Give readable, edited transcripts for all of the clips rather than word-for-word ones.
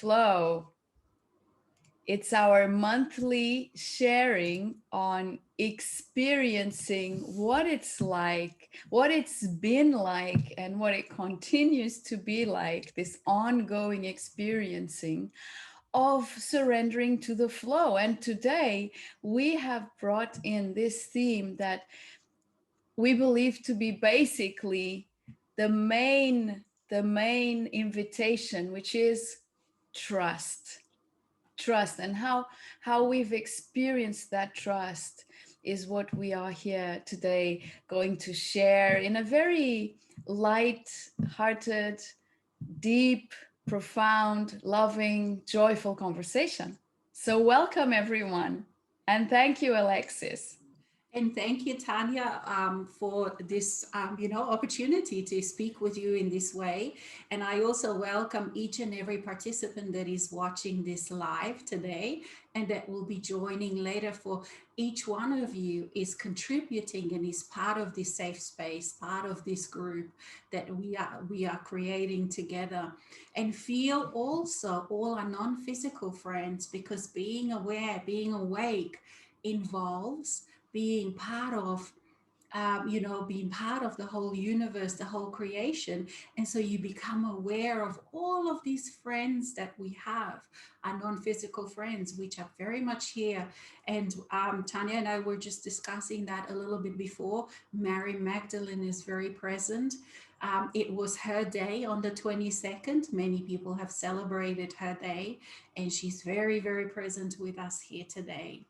Flow. It's our monthly sharing on experiencing what it's like, what it's been like, and what it continues to be like, this ongoing experiencing of surrendering to the flow. And today we have brought in this theme that we believe to be basically the main invitation, which is trust, and how we've experienced that trust is what we are here today going to share in a very light-hearted, deep, profound, loving, joyful conversation. So welcome everyone, and thank you, Alexis. And thank you, Tania, for this, opportunity to speak with you in this way. And I also welcome each and every participant that is watching this live today and that will be joining later. For each one of you is contributing and is part of this safe space, part of this group that we are creating together. And feel also all our non-physical friends, because being aware, being awake involves being part of being part of the whole universe, the whole creation. And so you become aware of all of these friends that we have, our non-physical friends, which are very much here. And Tania and I were just discussing that a little bit before. Mary Magdalene is very present. It was her day on the 22nd. Many people have celebrated her day, and she's very, very present with us here today.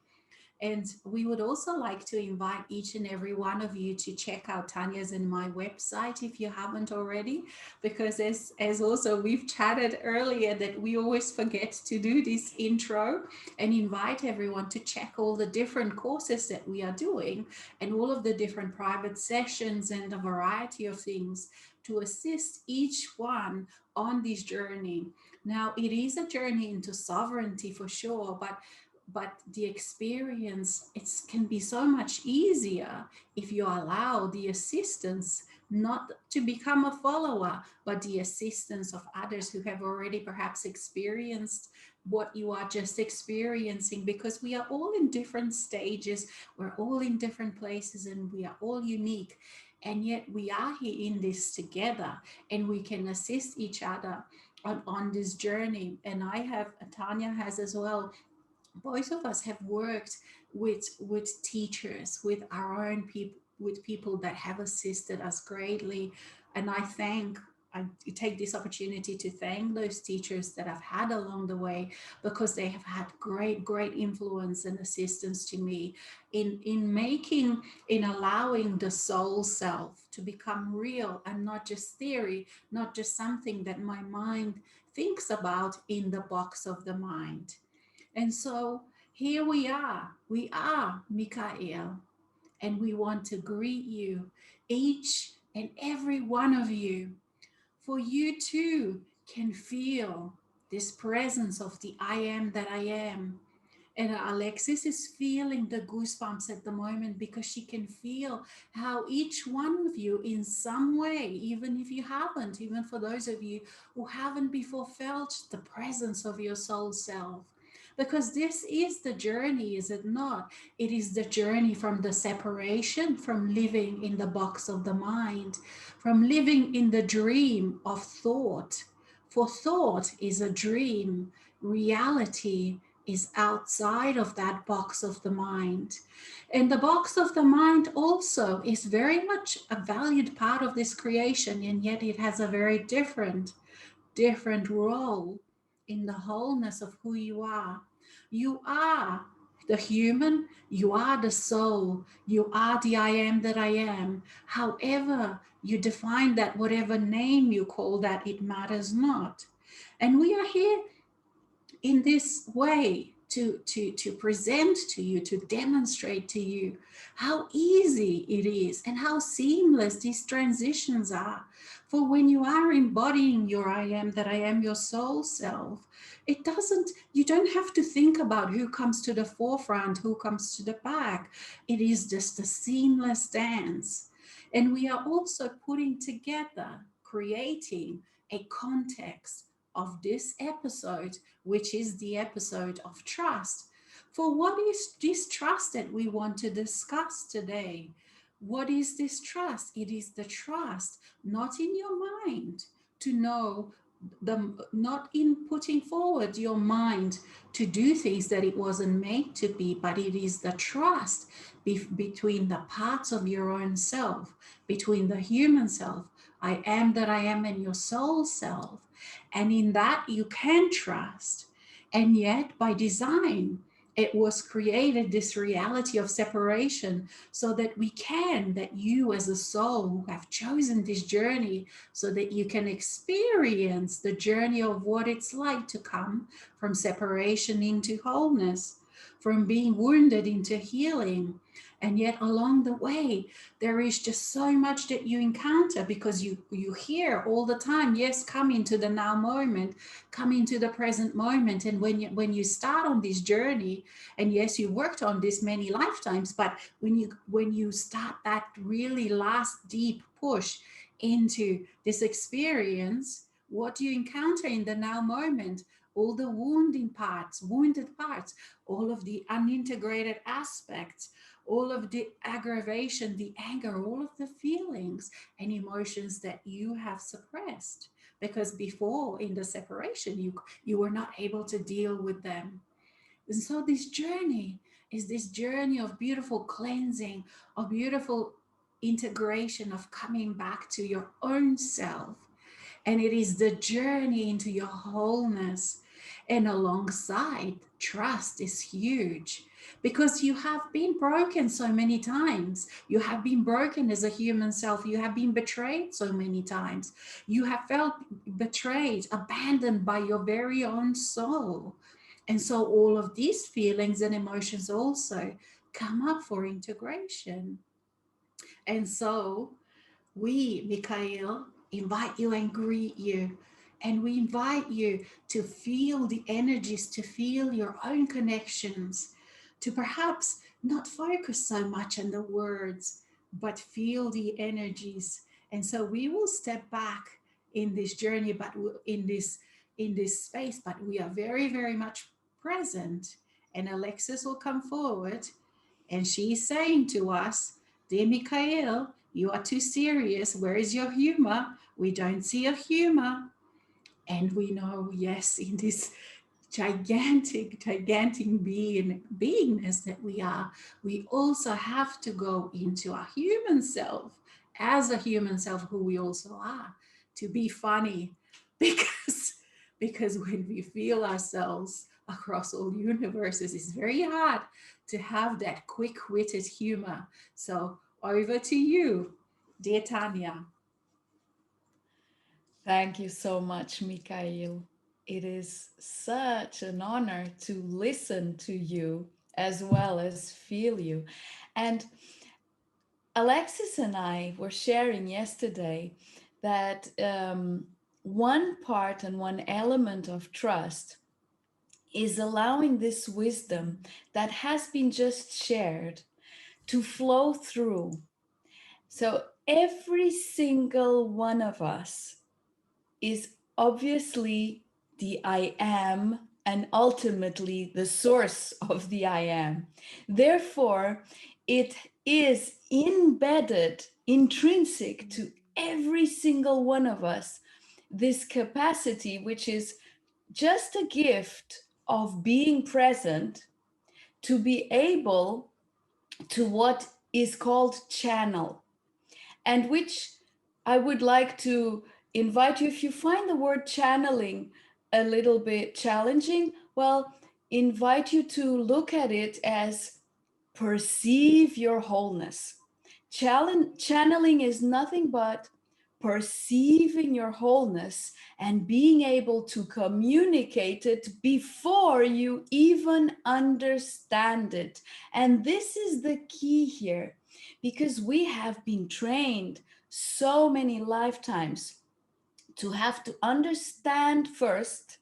And we would also like to invite each and every one of you to check out Tanya's and my website if you haven't already, because as also we've chatted earlier that we always forget to do this intro and invite everyone to check all the different courses that we are doing and all of the different private sessions and a variety of things to assist each one on this journey. Now, it is a journey into sovereignty for sure, but the experience, it can be so much easier if you allow the assistance, not to become a follower, but the assistance of others who have already perhaps experienced what you are just experiencing, because we are all in different stages, we're all in different places, and we are all unique, and yet we are here in this together, and we can assist each other on this journey. And Tania has as well, both of us have worked with teachers, with our own people, with people that have assisted us greatly. And I take this opportunity to thank those teachers that I've had along the way, because they have had great influence and assistance to me in allowing the soul self to become real, and not just theory, not just something that my mind thinks about in the box of the mind. And so here we are Mikael, and we want to greet you, each and every one of you, for you too can feel this presence of the I am that I am. And Alexis is feeling the goosebumps at the moment, because she can feel how each one of you, in some way, even if you haven't, even for those of you who haven't before felt the presence of your soul self. Because this is the journey, is it not? It is the journey from the separation, from living in the box of the mind, from living in the dream of thought. For thought is a dream, reality is outside of that box of the mind. And the box of the mind also is very much a valued part of this creation, and yet it has a very different role in the wholeness of who you are. You are the human, you are the soul, you are the I am that I am. However you define that, whatever name you call that, it matters not. And we are here in this way to present to you, to demonstrate to you how easy it is and how seamless these transitions are. For when you are embodying your I am that I am, your soul self, it doesn't, you don't have to think about who comes to the forefront, who comes to the back. It is just a seamless dance. And we are also putting together, creating a context of this episode, which is the episode of trust. For what is this trust that we want to discuss today? What is this trust? It is the trust not in your mind to know not in putting forward your mind to do things that it wasn't made to be, but it is the trust between the parts of your own self, between the human self, I am that I am, and your soul self. And in that you can trust. And yet, by design, it was created this reality of separation so that we can, that you as a soul who have chosen this journey, so that you can experience the journey of what it's like to come from separation into wholeness, from being wounded into healing. And yet along the way, there is just so much that you encounter, because you hear all the time, yes, come into the now moment, come into the present moment. And when you start on this journey, and yes, you worked on this many lifetimes, but when you start that really last deep push into this experience, what do you encounter in the now moment? All the wounded parts, all of the unintegrated aspects, all of the aggravation, the anger, all of the feelings and emotions that you have suppressed. Because before, in the separation, you were not able to deal with them. And so this journey is this journey of beautiful cleansing, of beautiful integration, of coming back to your own self. And it is the journey into your wholeness. And alongside, trust is huge, because you have been broken so many times. You have been broken as a human self. You have been betrayed so many times. You have felt betrayed, abandoned by your very own soul. And so all of these feelings and emotions also come up for integration. And so we, Mikhail, invite you and greet you. And we invite you to feel the energies, to feel your own connections, to perhaps not focus so much on the words, but feel the energies. And so we will step back in this journey, but in this space, but we are very, very much present. And Alexis will come forward, and she's saying to us, dear Mikhail, you are too serious. Where is your humor? We don't see your humor. And we know, yes, in this gigantic, gigantic beingness that we are, we also have to go into our human self, as a human self who we also are, to be funny. because because when we feel ourselves across all universes, it's very hard to have that quick-witted humor. So over to you, dear Tania. Thank you so much, Mikhail. It is such an honor to listen to you as well as feel you. And Alexis and I were sharing yesterday that one part and one element of trust is allowing this wisdom that has been just shared to flow through. So every single one of us is obviously the I am and ultimately the source of the I am. Therefore, it is embedded, intrinsic to every single one of us, this capacity, which is just a gift of being present, to be able to what is called channel, and which I would like to invite you, if you find the word channeling a little bit challenging, well, invite you to look at it as perceive your wholeness. Channeling is nothing but perceiving your wholeness and being able to communicate it before you even understand it. And this is the key here, because we have been trained so many lifetimes to have to understand first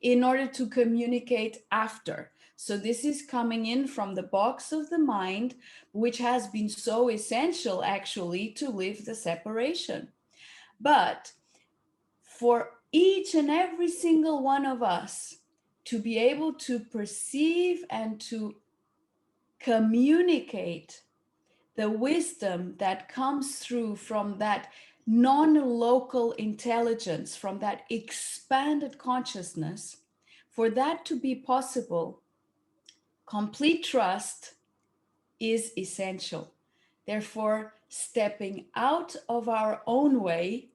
in order to communicate after. So this is coming in from the box of the mind, which has been so essential actually to live the separation. But for each and every single one of us to be able to perceive and to communicate the wisdom that comes through from that non-local intelligence, from that expanded consciousness, for that to be possible, complete trust is essential. Therefore, stepping out of our own way,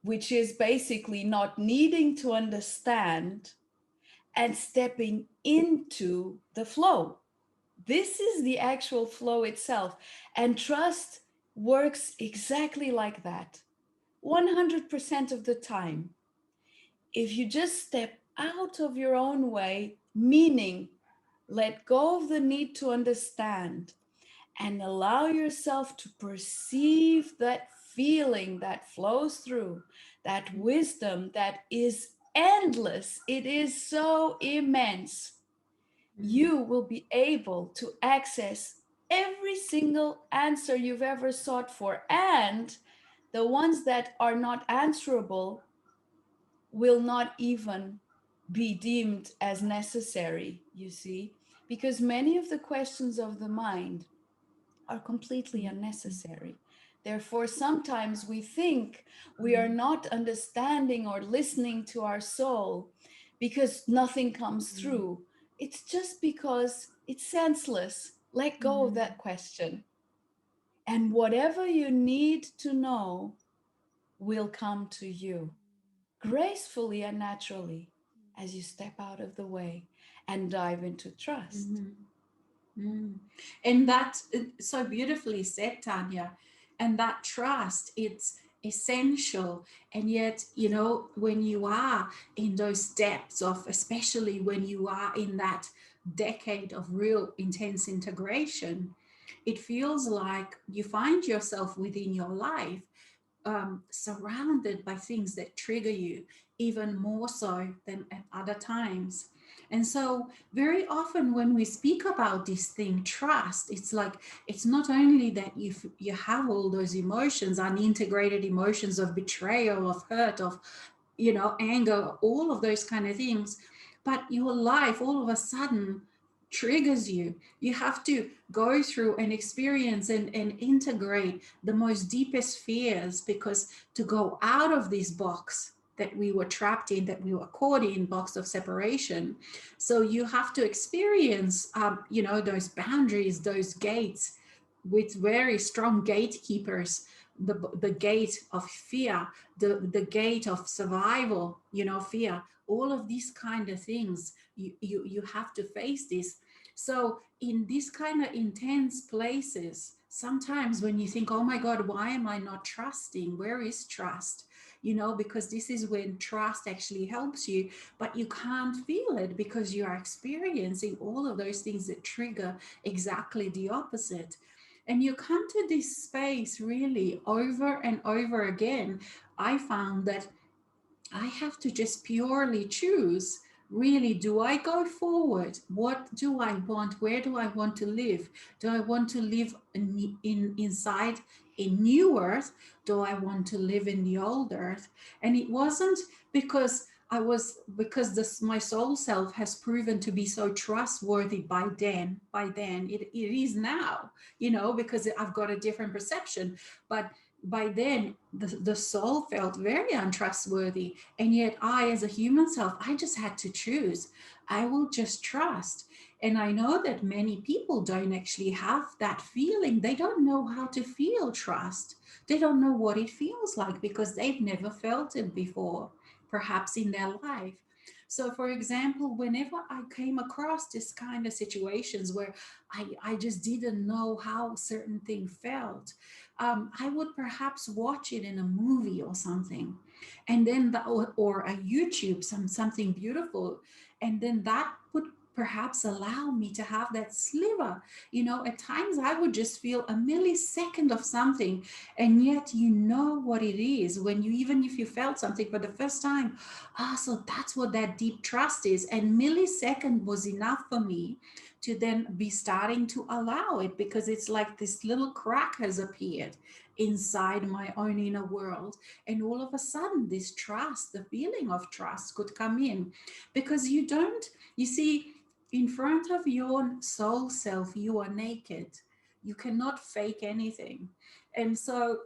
which is basically not needing to understand, and stepping into the flow. This is the actual flow itself. And trust works exactly like that. 100% of the time. If you just step out of your own way, meaning let go of the need to understand and allow yourself to perceive that feeling that flows through, that wisdom that is endless, it is so immense, you will be able to access every single answer you've ever sought for. And the ones that are not answerable will not even be deemed as necessary, you see, because many of the questions of the mind are completely unnecessary. Therefore, sometimes we think we are not understanding or listening to our soul because nothing comes through. It's just because it's senseless. Let go of that question. And whatever you need to know will come to you gracefully and naturally as you step out of the way and dive into trust. Mm. And that's so beautifully said, Tanya. And that trust, it's essential. And yet, when you are in those depths of, especially when you are in that decade of real intense integration, it feels like you find yourself within your life surrounded by things that trigger you even more so than at other times. And so, very often when we speak about this thing, trust, it's like it's not only that you have all those emotions, unintegrated emotions of betrayal, of hurt, of anger, all of those kind of things, but your life all of a sudden triggers you. You have to go through and experience and integrate the most deepest fears, because to go out of this box that we were trapped in, that we were caught in, box of separation. So you have to experience, those boundaries, those gates, with very strong gatekeepers, the gate of fear, the gate of survival, fear, all of these kind of things. You have to face this. So in these kind of intense places, sometimes when you think, oh my God, why am I not trusting? Where is trust? Because this is when trust actually helps you, but you can't feel it because you are experiencing all of those things that trigger exactly the opposite. And you come to this space really over and over again. I found that I have to just purely choose, really, do I go forward? What do I want? Where do I want to live? Do I want to live inside a new earth? Do I want to live in the old earth? And it wasn't because because this my soul self has proven to be so trustworthy by then it is now, because I've got a different perception. But by then the soul felt very untrustworthy, and yet I, as a human self, I just had to choose. I will just trust. And I know that many people don't actually have that feeling. They don't know how to feel trust. They don't know what it feels like because they've never felt it before, perhaps in their life. So, for example, whenever I came across this kind of situations where I just didn't know how certain thing felt, I would perhaps watch it in a movie or something, and then or a YouTube, something beautiful, and then that would perhaps allow me to have that sliver. At times I would just feel a millisecond of something, and yet what it is when you, even if you felt something for the first time. So that's what that deep trust is. And millisecond was enough for me to then be starting to allow it, because it's like this little crack has appeared, inside my own inner world. And all of a sudden, this trust, the feeling of trust could come in, because you don't, you see, in front of your soul self, you are naked. You cannot fake anything. And so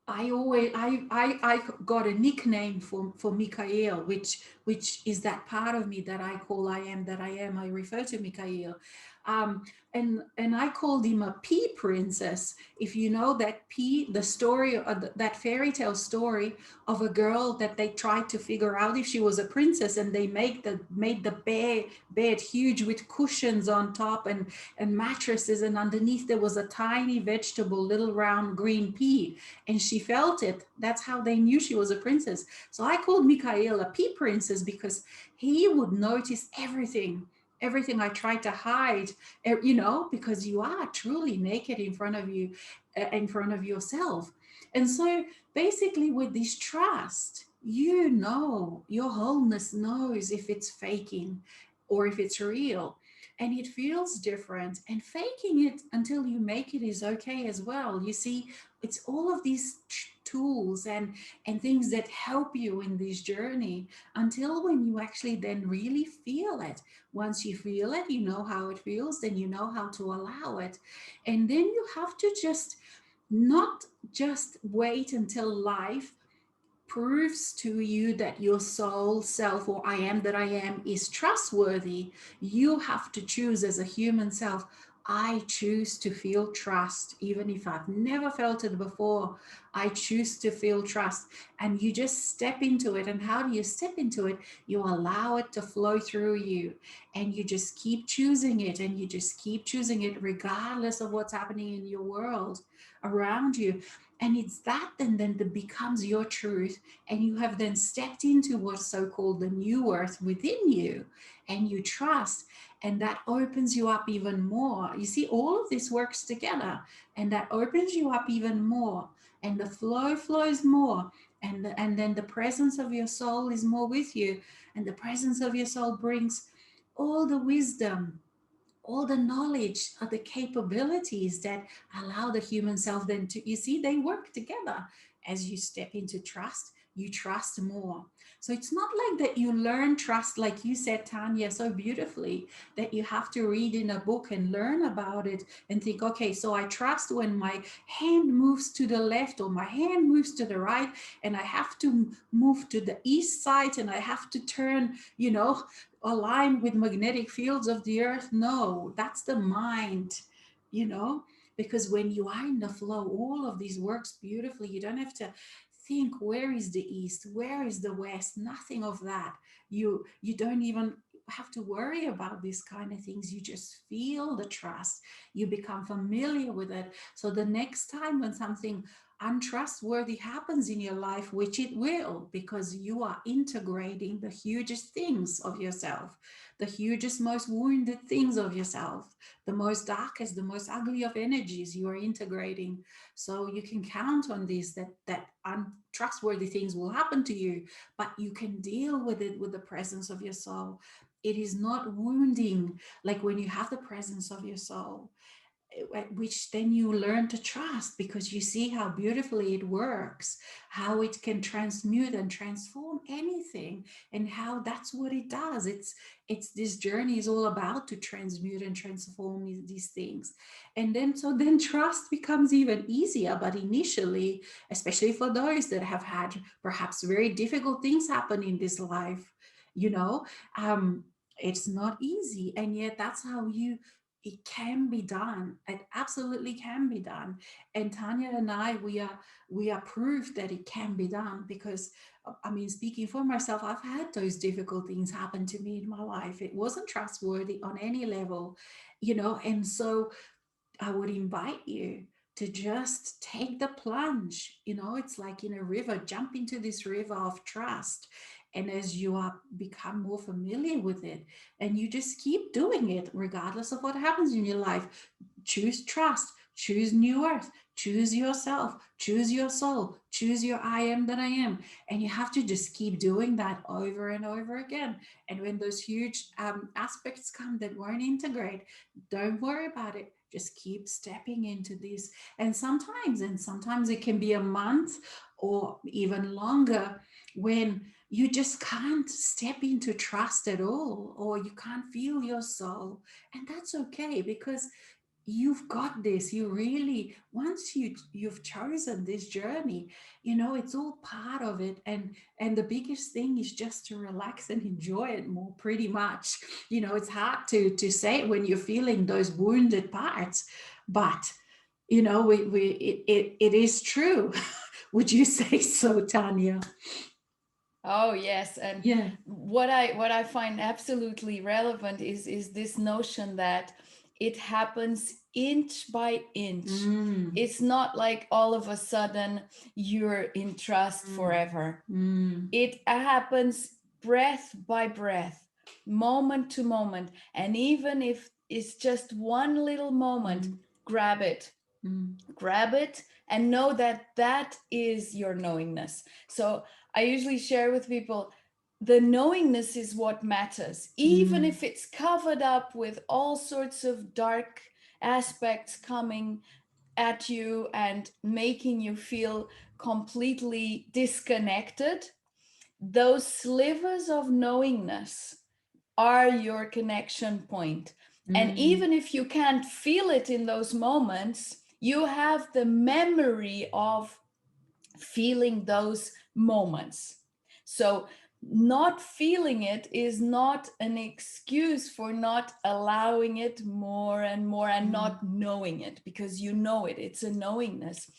I got a nickname for Michael, which is that part of me that I call I am that I am. I refer to Michael, um, and I called him a pea princess. If you know that pea, the story, that fairy tale story of a girl that they tried to figure out if she was a princess, and they made the bed huge with cushions on top and mattresses, and underneath there was a tiny vegetable, little round green pea, and she felt it. That's how they knew she was a princess. So I called Michael a pea princess because he would notice everything I tried to hide, because you are truly naked in front of you, in front of yourself. And so basically, with this trust, your wholeness knows if it's faking or if it's real. And it feels different. And faking it until you make it is okay as well. You see, it's all of these tools and things that help you in this journey, until when you actually then really feel it. Once you feel it, you know how it feels, then you know how to allow it. And then you have to just not just wait until life proves to you that your soul self, or I am that I am, is trustworthy. You have to choose as a human self. I choose to feel trust, even if I've never felt it before. I choose to feel trust. And you just step into it. And how do you step into it? You allow it to flow through you. And you just keep choosing it. And you just keep choosing it, regardless of what's happening in your world around you. And it's that then that becomes your truth. And you have then stepped into what's so-called the new earth within you, and you trust, and that opens you up even more. You see, all of this works together, and that opens you up even more, and the flow flows more, and then the presence of your soul is more with you, and the presence of your soul brings all the wisdom, all the knowledge, the capabilities that allow the human self then to, you see, they work together. As you step into trust, you trust more. So it's not like that you learn trust, like you said, Tanya, so beautifully, that you have to read in a book and learn about it and think, okay, so I trust when my hand moves to the left or my hand moves to the right, and I have to move to the east side, and I have to turn, align with magnetic fields of the earth. No, that's the mind, you know because when you are in the flow, all of these works beautifully. You don't have to think, where is the east, where is the west, nothing of that. You don't even have to worry about these kind of things. You just feel the trust. You become familiar with it, so the next time when something untrustworthy happens in your life, which it will, because you are integrating the hugest things of yourself, the hugest, most wounded things of yourself, the most darkest, the most ugly of energies you are integrating. So you can count on this, that untrustworthy things will happen to you, but you can deal with it with the presence of your soul. It is not wounding, like when you have the presence of your soul, which then you learn to trust, because you see how beautifully it works, how it can transmute and transform anything, and how that's what it does. It's this journey is all about to transmute and transform these things. And then trust becomes even easier. But initially, especially for those that have had perhaps very difficult things happen in this life, you know um it's not easy. And yet that's how it can be done. It absolutely can be done. And Tanya and I, we are proof that it can be done, because I mean, speaking for myself, I've had those difficult things happen to me in my life. It wasn't trustworthy on any level, and so I would invite you to just take the plunge. It's like in a river, jump into this river of trust. And as you are become more familiar with it, and you just keep doing it, regardless of what happens in your life, choose trust, choose new earth, choose yourself, choose your soul, choose your I am that I am. And you have to just keep doing that over and over again. And when those huge aspects come that won't integrate, don't worry about it. just keep stepping into this. And sometimes it can be a month or even longer when you just can't step into trust at all, or you can't feel your soul. And that's okay, because you've got this. You really, once you've chosen this journey, it's all part of it. And the biggest thing is just to relax and enjoy it more, pretty much. It's hard to say it when you're feeling those wounded parts, but it is true. Would you say so, Tania? Oh yes, and Yeah. what I find absolutely relevant is this notion that it happens inch by inch. Mm, It's not like all of a sudden you're in trust mm, forever. mm, It happens breath by breath, moment to moment, and even if it's just one little moment, mm, grab it, mm, grab it, and know that that is your knowingness. So I usually share with people, the knowingness is what matters, even mm, if it's covered up with all sorts of dark aspects coming at you and making you feel completely disconnected. Those slivers of knowingness are your connection point. And mm, even if you can't feel it in those moments, you have the memory of feeling those moments. So, not feeling it is not an excuse for not allowing it more and more and mm, not knowing it, because you know it. It's a knowingness.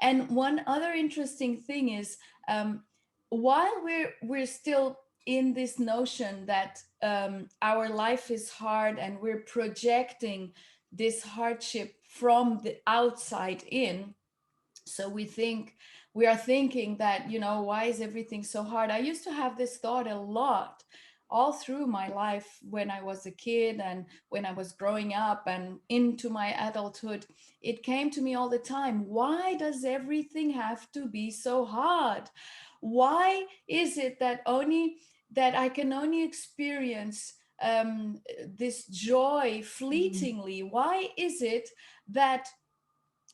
And one other interesting thing is, while we're still in this notion that our life is hard and we're projecting this hardship from the outside in, so we are thinking that, why is everything so hard? I used to have this thought a lot all through my life, when I was a kid and when I was growing up and into my adulthood. It came to me all the time: why does everything have to be so hard? Why is it that I can only experience this joy mm, fleetingly? Why is it that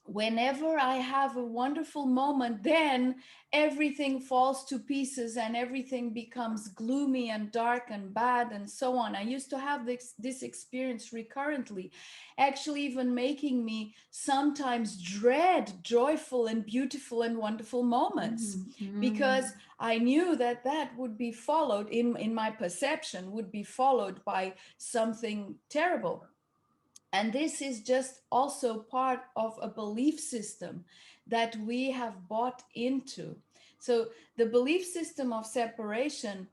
whenever I have a wonderful moment, then everything falls to pieces and everything becomes gloomy and dark and bad and so on? I used to have this experience recurrently, actually even making me sometimes dread joyful and beautiful and wonderful moments, mm, mm, because I knew that that would be followed, in my perception, would be followed by something terrible. And this is just also part of a belief system that we have bought into. So the belief system of separation,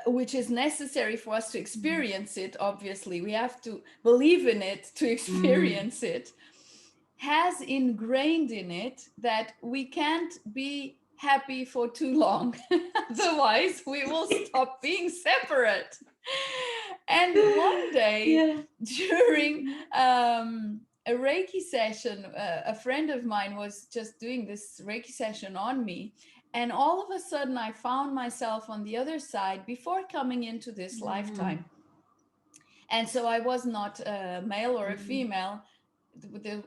which is necessary for us to mm, experience it, obviously, we have to believe in it to mm, experience it, has ingrained in it that we can't be happy for too long. Otherwise, we will stop being separate. And one day, yeah. during a Reiki session, a friend of mine was just doing this Reiki session on me. And all of a sudden, I found myself on the other side before coming into this Mm, lifetime. And so I was not a male or a mm, female.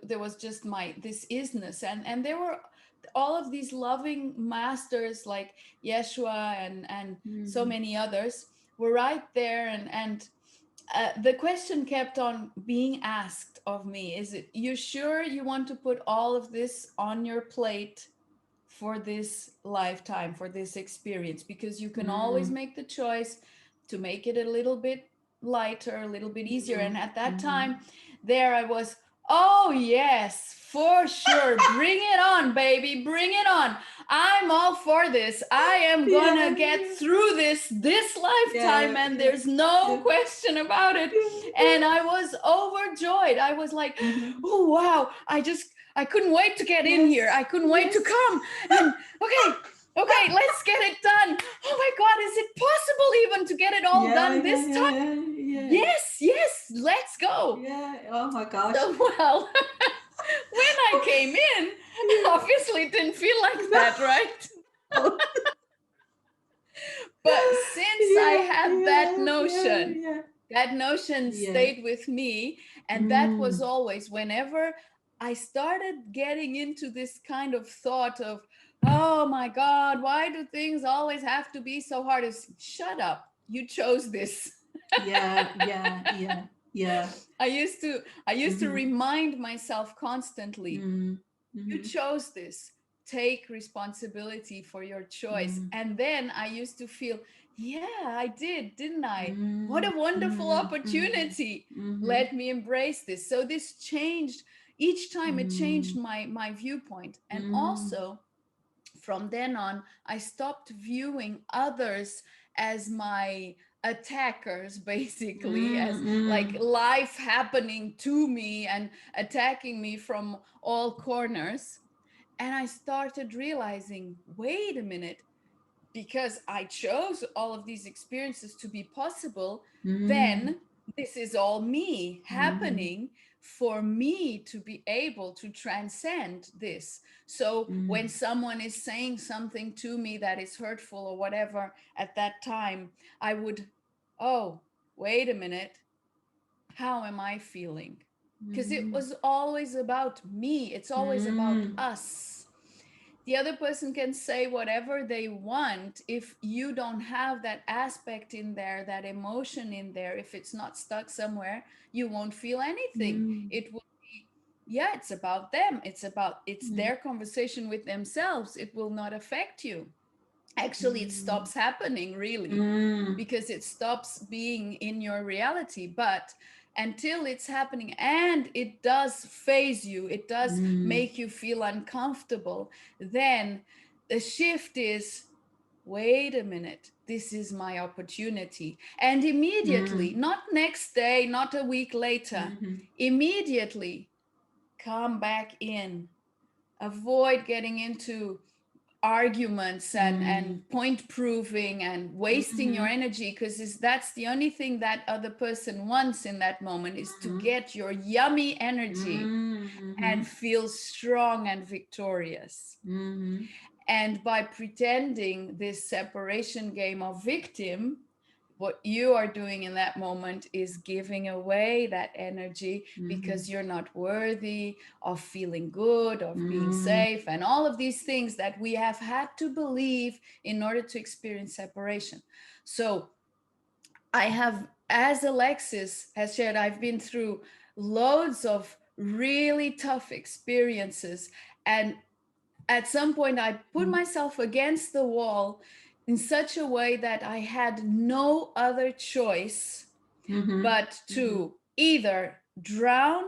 There was just this isness, and there were all of these loving masters like Yeshua and so mm, many others were right there. And the question kept on being asked of me: is it, you sure you want to put all of this on your plate for this lifetime, for this experience? Because you can always mm, make the choice to make it a little bit lighter, a little bit easier. And mm, at that mm. time, there I was, oh yes, for sure, bring it on, baby, bring it on. I'm all for this. I am Yeah, gonna get yeah, through this lifetime, yeah, and yeah, there's no yeah, question about it. And I was overjoyed. I was like, yeah. Mhm. oh wow, I couldn't wait to get in here. Yes, I couldn't wait to yes. come. And okay, let's get it done. Oh my God, is it possible even to get it all Yeah, done yeah, this yeah, time? yeah, yeah, Yes, let's go. yeah. Oh my gosh. So, well, when I came in, Yeah. obviously it didn't feel like No. that, right? But since I Yeah, had that yeah, yeah, notion, yeah. That notion Yeah. stayed with me. And that was Mm. always whenever I started getting into this kind of thought of, oh my God, why do things always have to be so hard? It's, shut up. You chose this. Yeah, yeah, yeah, yeah. I used to Mm-hmm. remind myself constantly, Mm. you Mm-hmm. chose this. Take responsibility for your choice. Mm. And then I used to feel, yeah, I did, didn't I? What Mm. a wonderful Mm. Mm. opportunity. Mm-hmm. Let me embrace this. So this changed each time, it changed Mm. my viewpoint. And Mm. also from then on, I stopped viewing others as my attackers, basically, as like Mm. life happening to me and attacking me from all corners. And I started realizing, wait a minute, because I chose all of these experiences to be possible, Mm. then this is all me Mm. happening for me to be able to transcend this. So when Mm. someone is saying something to me that is hurtful or whatever at that time, I would, oh, wait a minute, how am I feeling? Because it Mm. was always about me, it's always about Mm. us. The other person can say whatever they want. If you don't have that aspect in there, that emotion in there, if it's not stuck somewhere, you won't feel anything. Mm. It will be, yeah, it's about them, it's Mm. their conversation with themselves. It will not affect you. Actually, it Mm. stops happening, really, Mm. because it stops being in your reality. But until it's happening, and it does phase you, it does Mm. make you feel uncomfortable, then the shift is, wait a minute, this is my opportunity. And immediately, Mm. not next day, not a week later, Mhm. immediately come back in. Avoid getting into arguments Mm. and point proving and wasting your Mhm. energy, because that's the only thing that other person wants in that moment, is to Mhm. get your yummy energy and Mhm. feel strong and victorious. Mhm. And by pretending this separation game of victim, what you are doing in that moment is giving away that energy, Mhm. because you're not worthy of feeling good, of being Mhm. safe, and all of these things that we have had to believe in order to experience separation. So I have, as Alexis has shared, I've been through loads of really tough experiences. And at some point, I put myself against the wall in such a way that I had no other choice Mhm. but Mhm. to either drown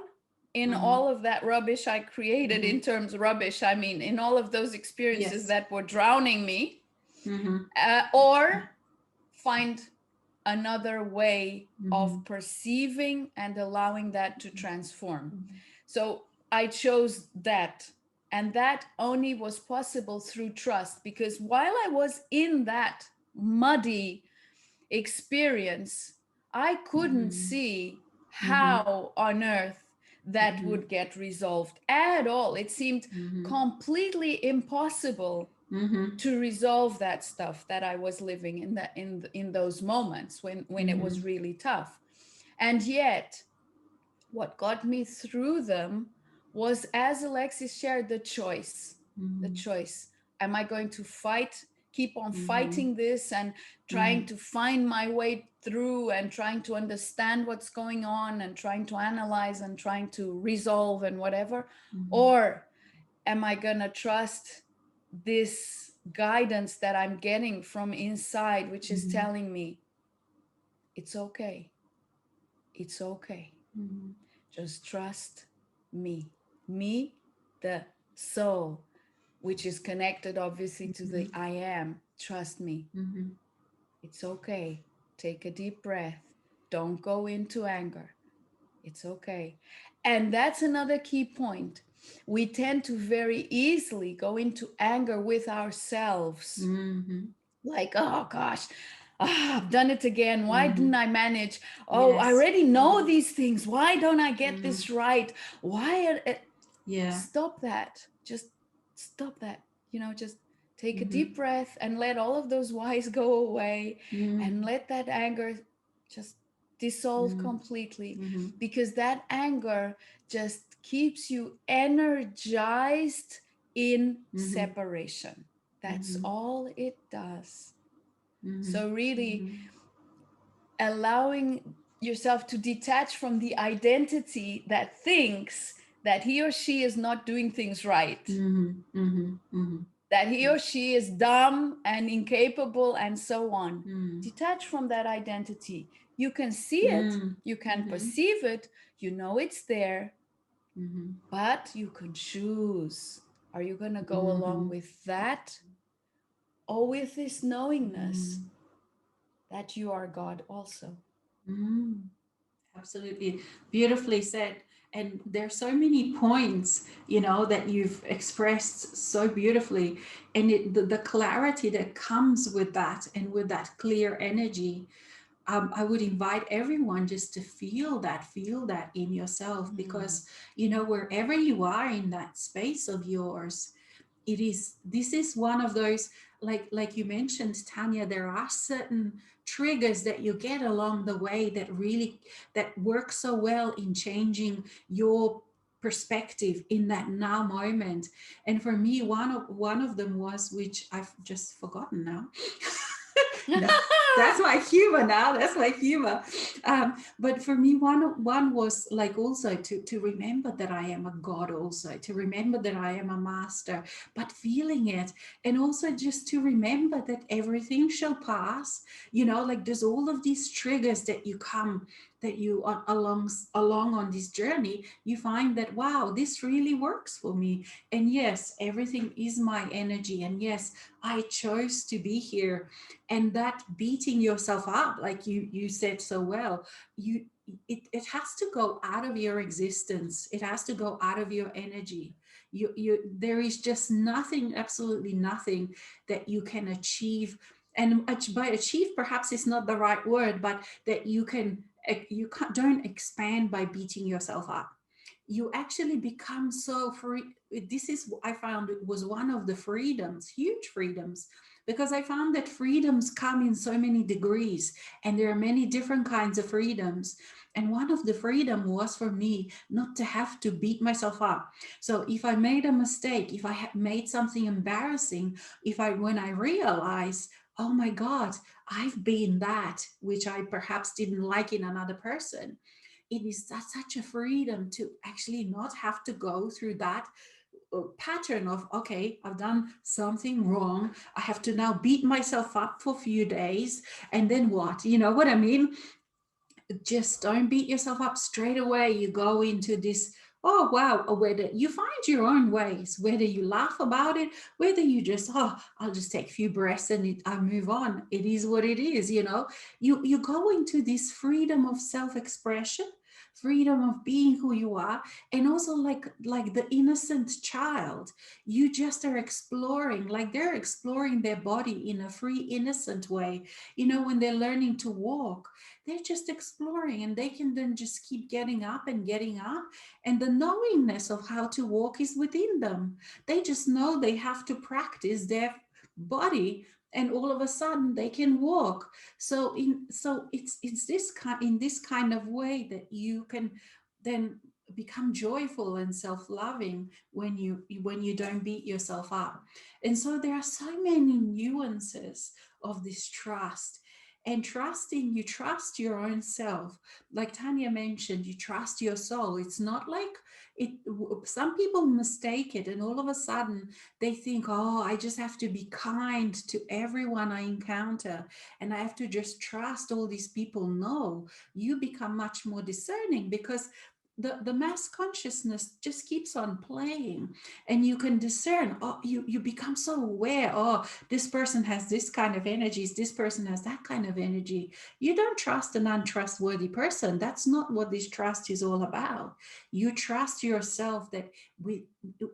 in Mhm. all of that rubbish I created. Mhm. In terms of rubbish, I mean, in all of those experiences Yes. that were drowning me, Mhm. or find another way of Mhm. perceiving and allowing that to transform. Mhm. So I chose that. And that only was possible through trust, because while I was in that muddy experience, I couldn't Mhm. see Mhm. how on earth that Mhm. would get resolved at all. It seemed Mhm. completely impossible Mhm. to resolve that stuff that I was living in, that in those moments when it was Mhm. really tough. And yet, what got me through them was, as Alexis shared, the choice. The Mhm. choice. Am I going to fight, keep on Mhm. fighting this and trying Mhm. to find my way through and trying to understand what's going on and trying to analyze and trying to resolve and whatever? Mhm. Or am I going to trust this guidance that I'm getting from inside, which is Mhm. telling me it's okay? It's okay. Mhm. Just trust me. Me, the soul, which is connected obviously to the Mhm. I am. Trust me. Mhm. It's okay. Take a deep breath. Don't go into anger. It's okay. And that's another key point. We tend to very easily go into anger with ourselves. Mhm. Like, oh gosh, I've done it again. Why didn't Mhm. I manage? Oh, I Yes. already know Mhm. these things. Why don't I get Mhm. this right? Yeah. Stop that. Just stop that. Just take a deep Mhm. breath and let all of those whys go away, and Mhm. let that anger just dissolve Mm, completely, mhm, because that anger just keeps you energized in mhm, separation. That's mhm, all it does. mhm, So, really mhm, allowing yourself to detach from the identity that thinks that he or she is not doing things right, mhm, mhm, mhm. that he or Yes. she is dumb and incapable, and so on. Mm, Detach from that identity. You can see it, mm, you can mhm, perceive it, you know it's there, mhm, but you can choose. Are you going to go along mhm, with that, or with this knowingness mm, that you are God also? mm. Absolutely. Beautifully said. And there's so many points, that you've expressed so beautifully. And the clarity that comes with that and with that clear energy, I would invite everyone just to feel that in yourself, Mm. because, wherever you are in that space of yours, this is one of those, like you mentioned, Tanya, there are certain triggers that you get along the way that work so well in changing your perspective in that now moment. And for me, one of them was, which I've just forgotten now. No, that's my humor now. That's my humor. But for me, one was like also to remember that I am a God, also to remember that I am a master, but feeling it, and also just to remember that everything shall pass. Like there's all of these triggers that you come that you are along on this journey. You find that, wow, this really works for me, and yes, everything is my energy, and yes, I chose to be here. And that beating yourself up, like you said so well, it has to go out of your existence. It has to go out of your energy. There is just nothing, absolutely nothing that you can achieve. And by achieve, perhaps it's not the right word, but that you can't, don't expand by beating yourself up. You actually become so free. This is, I found, it was one of the freedoms, huge freedoms, because I found that freedoms come in so many degrees, and there are many different kinds of freedoms. And one of the freedom was for me not to have to beat myself up. So if I made a mistake, if I had made something embarrassing, when I realized, oh my God, I've been that, which I perhaps didn't like in another person, it is such a freedom to actually not have to go through that pattern of, okay, I've done something wrong, I have to now beat myself up for a few days, and then what, you know what I mean? Just don't beat yourself up straight away. You go into this, oh wow, whether you find your own ways, whether you laugh about it, whether you just, oh, I'll just take a few breaths and I move on, it is what it is. You go into this freedom of self-expression, freedom of being who you are, and also like the innocent child, you just are exploring, like they're exploring their body in a free, innocent way. When they're learning to walk, they're just exploring, and they can then just keep getting up and getting up, and the knowingness of how to walk is within them. They just know they have to practice their body, and all of a sudden they can walk. So it's this kind, in this kind of way, that you can then become joyful and self-loving when you don't beat yourself up. And so there are so many nuances of this trust. And trusting, you trust your own self, like Tanya mentioned, you trust your soul. It's not like it, some people mistake it, and all of a sudden they think, oh, I just have to be kind to everyone I encounter, and I have to just trust all these people. No, you become much more discerning, because the mass consciousness just keeps on playing, and you can discern. Oh, you become so aware. Oh, this person has this kind of energies, this person has that kind of energy. You don't trust an untrustworthy person. That's not what this trust is all about. You trust yourself, that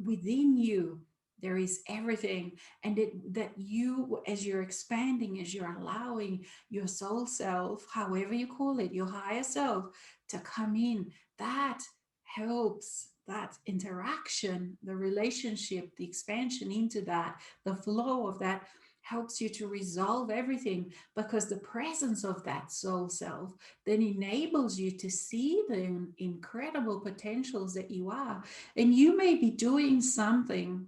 within you there is everything, and that you, as you're expanding, as you're allowing your soul self, however you call it, your higher self, to come in, that helps that interaction, the relationship, the expansion into that, the flow of that helps you to resolve everything, because the presence of that soul self then enables you to see the incredible potentials that you are. And you may be doing something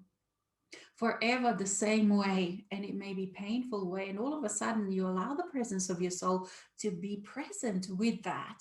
forever the same way, and it may be painful way, and all of a sudden you allow the presence of your soul to be present with that,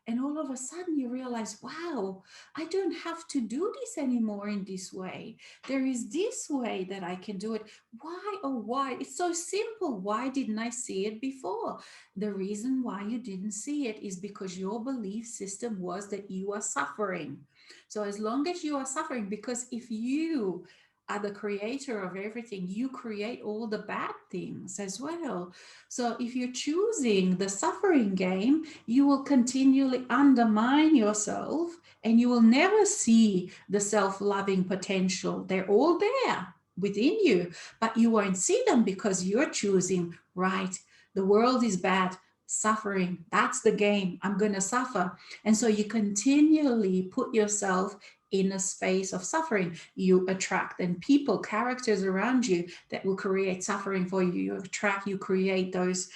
and all of a sudden you realize, wow, I don't have to do this anymore in this way. There is this way that I can do it. Why? Oh, why? It's so simple. Why didn't I see it before? The reason why you didn't see it is because your belief system was that you are suffering. So as long as you are suffering, because if you are the creator of everything, you create all the bad things as well. So if you're choosing the suffering game, you will continually undermine yourself, and you will never see the self-loving potential. They're all there within you, but you won't see them because you're choosing, right, the world is bad, suffering, that's the game, I'm going to suffer. And so you continually put yourself in a space of suffering. You attract then people, characters around you that will create suffering for you. You attract, you create those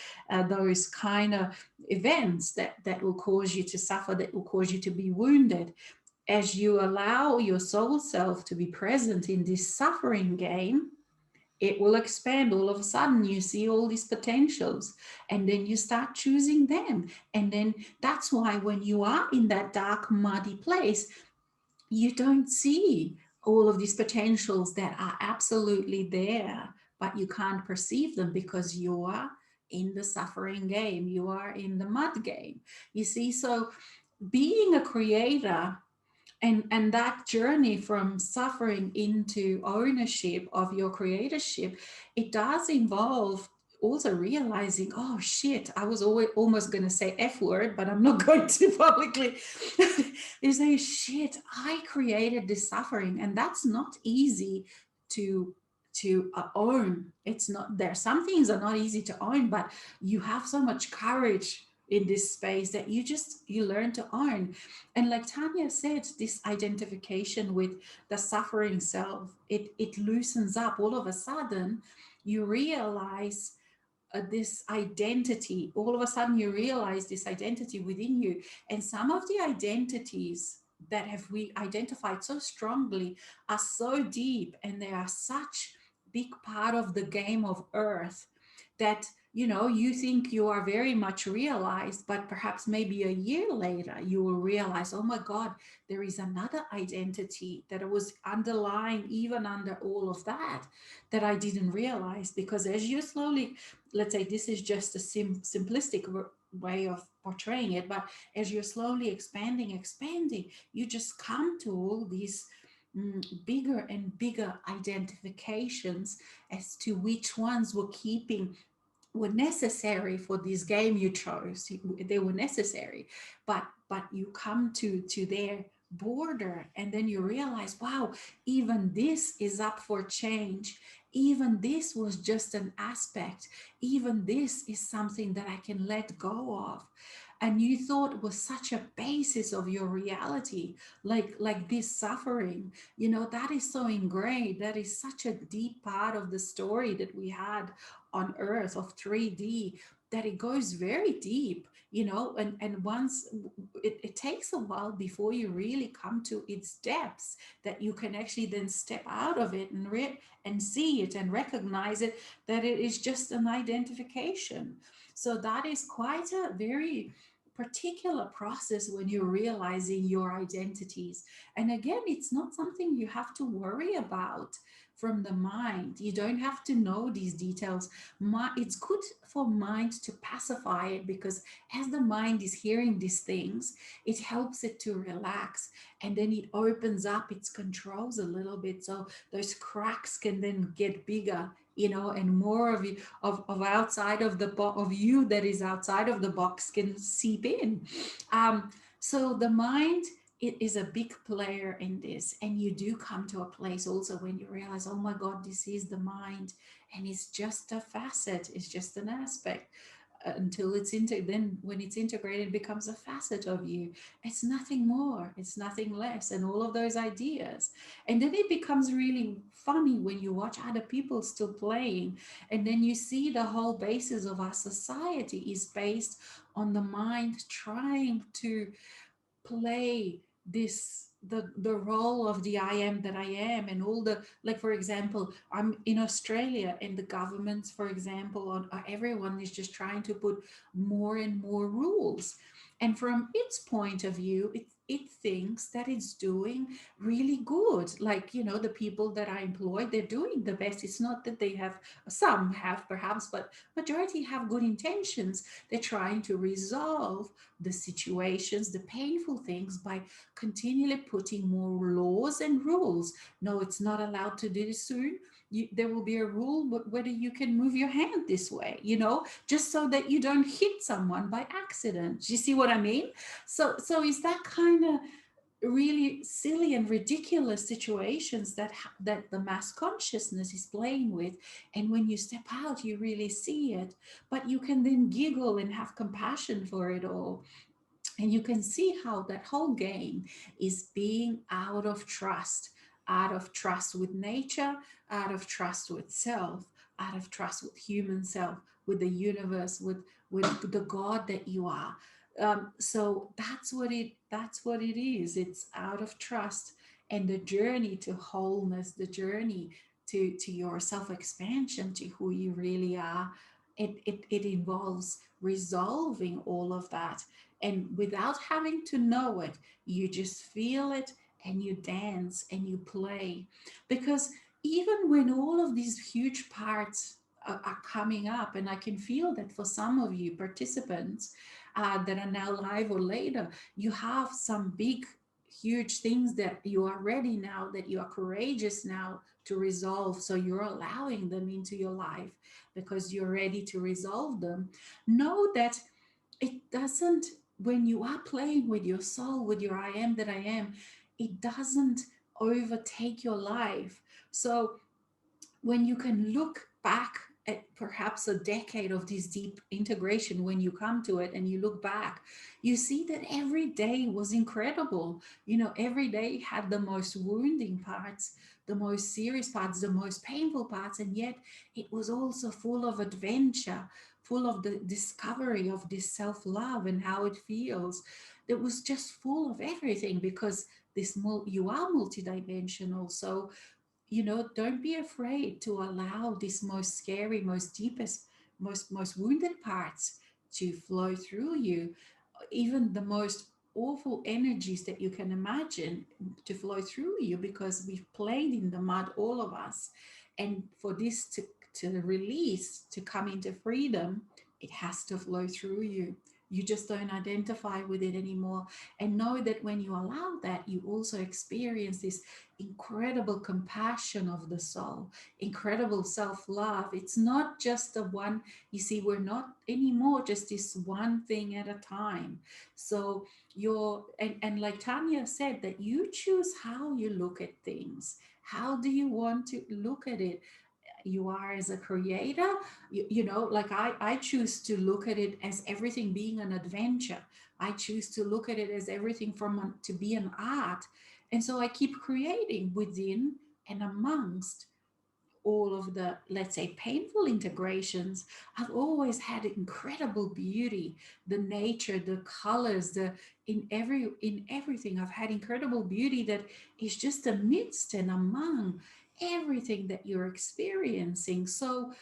kind of events that will cause you to suffer, that will cause you to be wounded. As you allow your soul self to be present in this suffering game, it will expand. All of a sudden you see all these potentials, and then you start choosing them. And then that's why when you are in that dark muddy place, you don't see all of these potentials that are absolutely there, but you can't perceive them because you are in the suffering game, you are in the mud game, you see. So being a creator, and that journey from suffering into ownership of your creatorship, it does involve also realizing, oh shit, I was always almost going to say F word, but I'm not going to publicly. You say, shit, I created this suffering, and that's not easy to own. It's not there. Some things are not easy to own, but you have so much courage in this space that you learn to own. And like Tania said, this identification with the suffering self, it loosens up. All of a sudden, you realize this identity. All of a sudden, you realize this identity within you. And some of the identities that have we identified so strongly are so deep, and they are such big part of the game of Earth that you think you are very much realized, but perhaps maybe a year later you will realize, oh my god, there is another identity that was underlying even under all of that, that I didn't realize. Because as you slowly, let's say this is just a simplistic way of portraying it, but as you're slowly expanding, you just come to all these bigger and bigger identifications as to which ones were necessary for this game you chose. They were necessary, but you come to their border, and then you realize, wow, even this is up for change. Even this was just an aspect. Even this is something that I can let go of. And you thought was such a basis of your reality, like this suffering, that is so ingrained. That is such a deep part of the story that we had on earth of 3D, that it goes very deep, and once it takes a while before you really come to its depths, that you can actually then step out of it and see it and recognize it, that it is just an identification. So that is quite a very particular process when you're realizing your identities. And again, it's not something you have to worry about from the mind. You don't have to know these details. It's good for mind to pacify it, because as the mind is hearing these things, it helps it to relax, and then it opens up its controls a little bit, so those cracks can then get bigger, and more of you of outside of the of you that is outside of the box can seep in. So the mind, it is a big player in this, and you do come to a place also when you realize, oh my god, this is the mind, and it's just a facet, it's just an aspect. until then when it's integrated, it becomes a facet of you. It's nothing more, it's nothing less, and all of those ideas. And then it becomes really funny when you watch other people still playing, and then you see the whole basis of our society is based on the mind trying to play the role of the I am that I am, and all the, like, for example, I'm in Australia, and the governments, for example, everyone is just trying to put more and more rules, and from its point of view, it thinks that it's doing really good. Like, the people that are employed, they're doing the best. It's not that they have, some have perhaps, but majority have good intentions. They're trying to resolve the situations, the painful things, by continually putting more laws and rules. No, it's not allowed to do this soon. There will be a rule whether you can move your hand this way, just so that you don't hit someone by accident. Do you see what I mean? So is that kind of really silly and ridiculous situations that the mass consciousness is playing with, and when you step out you really see it, but you can then giggle and have compassion for it all. And you can see how that whole game is being out of trust with nature, out of trust with self, out of trust with human self, with the universe, with the God that you are. So that's what it is. It's out of trust, and the journey to wholeness, the journey to your self expansion, to who you really are. It involves resolving all of that, and without having to know it, you just feel it, and you dance and you play. Because even when all of these huge parts are coming up, and I can feel that for some of you participants that are now live or later, you have some big huge things that you are ready now, that you are courageous now to resolve, so you're allowing them into your life because you're ready to resolve them. Know that it doesn't, when you are playing with your soul, with your I am that I am, it doesn't overtake your life. So when you can look back at perhaps a decade of this deep integration, when you come to it and you look back, you see that every day was incredible. Every day had the most wounding parts, the most serious parts, the most painful parts, and yet it was also full of adventure, full of the discovery of this self-love and how it feels. It was just full of everything, because you are multidimensional. So don't be afraid to allow this most scary, most deepest, most wounded parts to flow through you, even the most awful energies that you can imagine to flow through you, because we've played in the mud, all of us. And for this to release, to come into freedom, it has to flow through you. You just don't identify with it anymore. And know that when you allow that, you also experience this incredible compassion of the soul, incredible self-love. It's not just the one, you see, we're not anymore just this one thing at a time. So and like Tania said, that you choose how you look at things. How do you want to look at it? You are as a creator, like I choose to look at it as everything being an adventure. I choose to look at it as everything to be an art. And so I keep creating within and amongst all of the, let's say, painful integrations. I've always had incredible beauty, the nature, the colors, in everything I've had incredible beauty that is just amidst and among everything that you're experiencing. So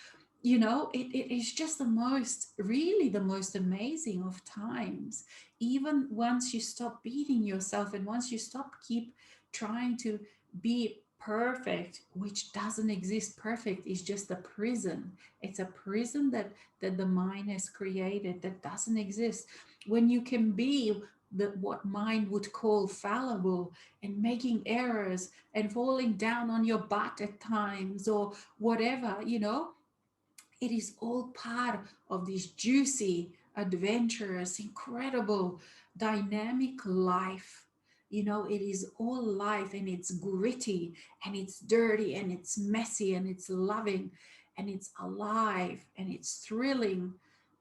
it is just the most, really the most amazing of times. Even once you stop beating yourself, and once you stop keep trying to be perfect, which doesn't exist. Perfect is just a prison. It's a prison that the mind has created, that doesn't exist. When you can be what mind would call fallible, and making errors and falling down on your butt at times, or whatever, it is all part of this juicy, adventurous, incredible, dynamic life. It is all life, and it's gritty, and it's dirty, and it's messy, and it's loving, and it's alive, and it's thrilling.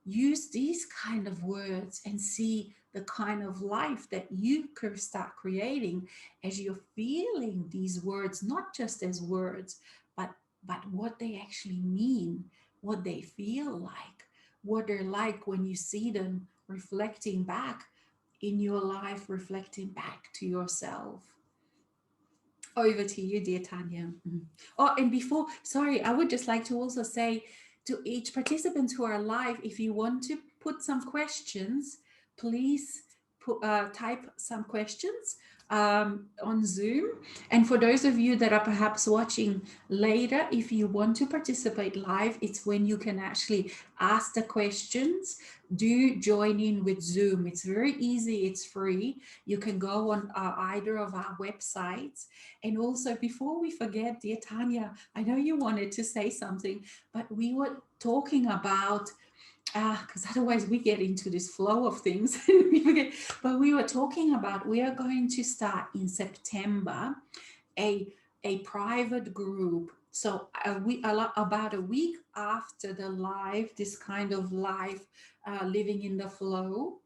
use these kind of words and see the kind of life that you could start creating as you're feeling these words, not just as words, but what they actually mean, what they feel like, what they're like when you see them reflecting back in your life, reflecting back to yourself. Over to you, dear Tanya. Mhm. Oh, and before, sorry, I would just like to also say to each participant who are live, if you want to put some questions, please type some questions on Zoom. And for those of you that are perhaps watching later, if you want to participate live, it's when you can actually ask the questions. Do join in with Zoom. It's very easy, it's free. You can go on either of our websites. And also, before we forget, dear Tanya, I know you wanted to say something, but we were talking about, because otherwise we get into this flow of things and we forget. But we were talking about, we are going to start in September a private group. So about a week after the live, this kind of live living in the flow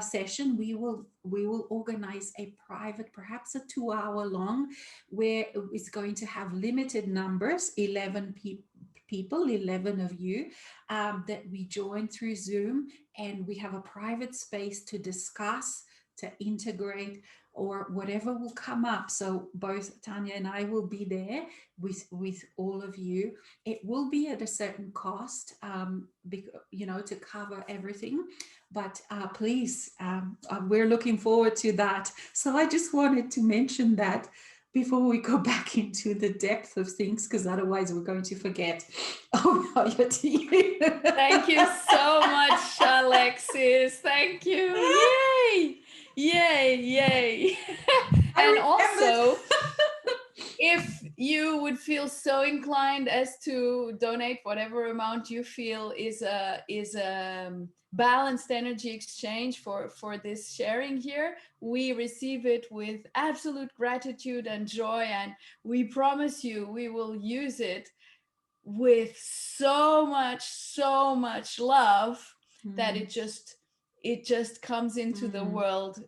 session, we will organize a private, perhaps a 2 hour long, where it's going to have limited numbers, 11 people, 11 of you, that we join through Zoom, and we have a private space to discuss, to integrate, or whatever will come up. So both Tanya and I will be there with all of you. It will be at a certain cost, to cover everything. But please, we're looking forward to that. So I just wanted to mention that before we go back into the depth of things, because otherwise we're going to forget. Oh no, your tea. Thank you so much, Alexis. Thank you. Yay! Yay! Yay! And also, if you would feel so inclined as to donate whatever amount you feel is a balanced energy exchange for this sharing here, we receive it with absolute gratitude and joy, and we promise you we will use it with so much love that it just comes into the world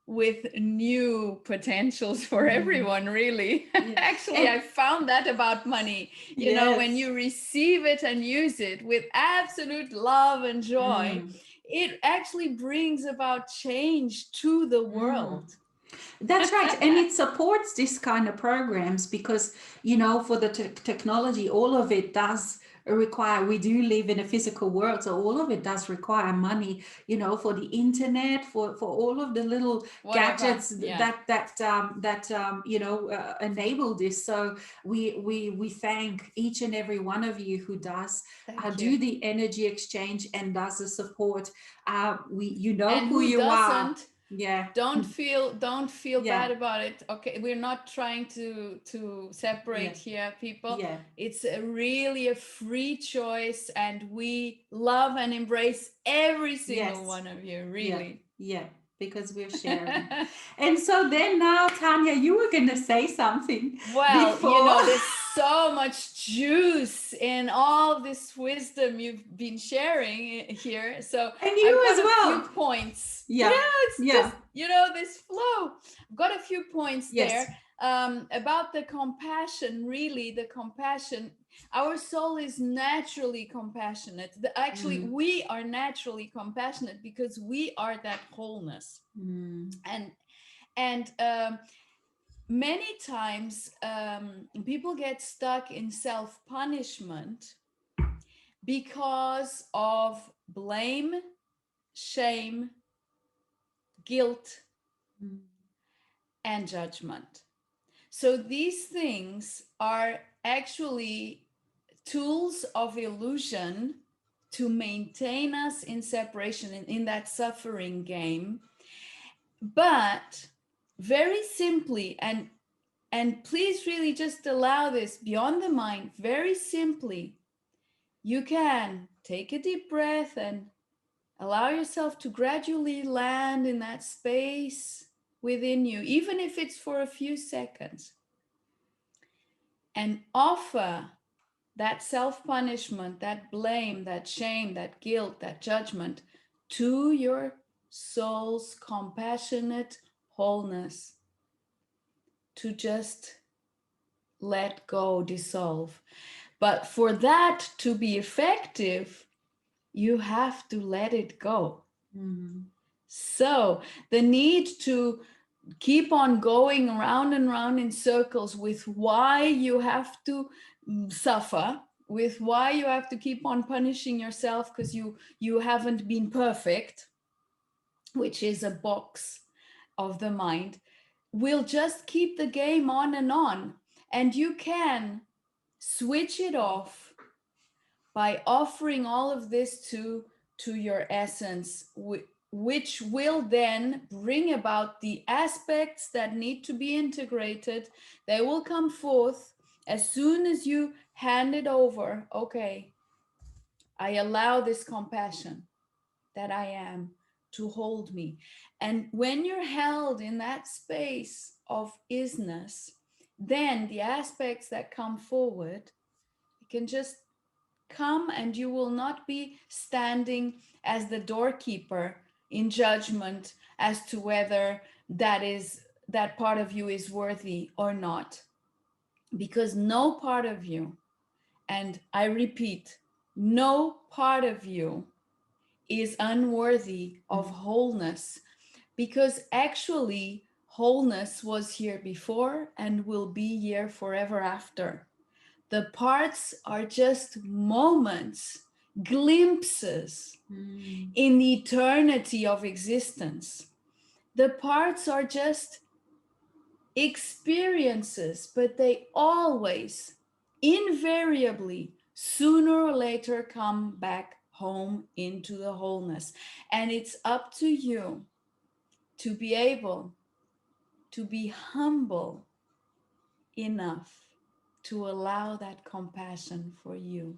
with new potentials for everyone, really. Yeah. Actually, I found that about money. You know, when you receive it and use it with absolute love and joy, it actually brings about change to the world. That's right. And it supports this kind of programs because, for the technology, all of it does require, we do live in a physical world. So all of it does require money, for the internet, for all of the little gadgets that enable this. So we thank each and every one of you who does do the energy exchange and does the support. Who you are. Yeah. Don't feel bad about it. Okay, we're not trying to separate here, people. Yeah. It's really a free choice, and we love and embrace every single one of you, really. Yeah, because we're sharing. And so then now, Tanya, you were going to say something. Well, before. there's so much juice in all this wisdom you've been sharing here. So and you I've got as well. a few points. Yeah. It's just, this flow. I've got a few points there about the compassion, really, the compassion. Our soul is naturally compassionate. Actually, we are naturally compassionate because we are that wholeness. And many times people get stuck in self-punishment because of blame, shame, guilt, and judgment. So these things are actually tools of illusion to maintain us in separation, in that suffering game. But very simply, and please really just allow this beyond the mind, very simply, you can take a deep breath and allow yourself to gradually land in that space within you, even if it's for a few seconds, and offer that self-punishment, that blame, that shame, that guilt, that judgment to your soul's compassionate wholeness, to just let go, dissolve. But for that to be effective, you have to let it go. So the need to keep on going round and round in circles with why you have to suffer, with why you have to keep on punishing yourself because you haven't been perfect, which is a box of the mind, will just keep the game on and on. And you can switch it off by offering all of this to your essence, which will then bring about the aspects that need to be integrated. They will come forth as soon as you hand it over. Okay, I allow this compassion that I am to hold me. And when you're held in that space of isness, then the aspects that come forward, you can just come, and you will not be standing as the doorkeeper in judgment as to whether that part of you is worthy or not, because no part of you, and I repeat, no part of you is unworthy of wholeness, because actually wholeness was here before and will be here forever after. The parts are just moments, glimpses in the eternity of existence. The parts are just experiences, but they always, invariably, sooner or later come back home into the wholeness. And it's up to you to be able to be humble enough to allow that compassion for you.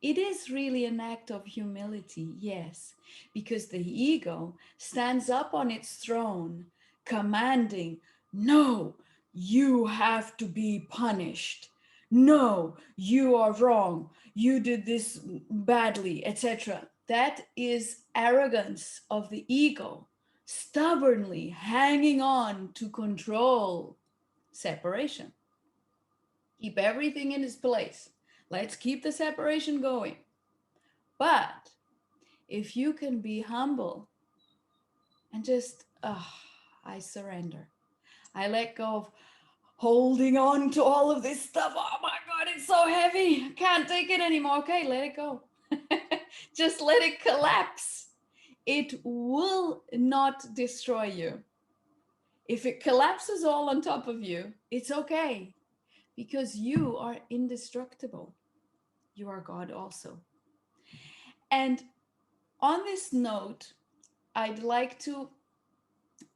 It is really an act of humility, yes, because the ego stands up on its throne, commanding, no, you have to be punished. No, you are wrong. You did this badly, etc. That is arrogance of the ego, stubbornly hanging on to control separation. Keep everything in its place. Let's keep the separation going. But if you can be humble and just, I surrender. I let go of holding on to all of this stuff. Oh my God, it's so heavy. I can't take it anymore. Okay, let it go. Just let it collapse. It will not destroy you. If it collapses all on top of you, it's okay, because you are indestructible. You are God also. And on this note, I'd like to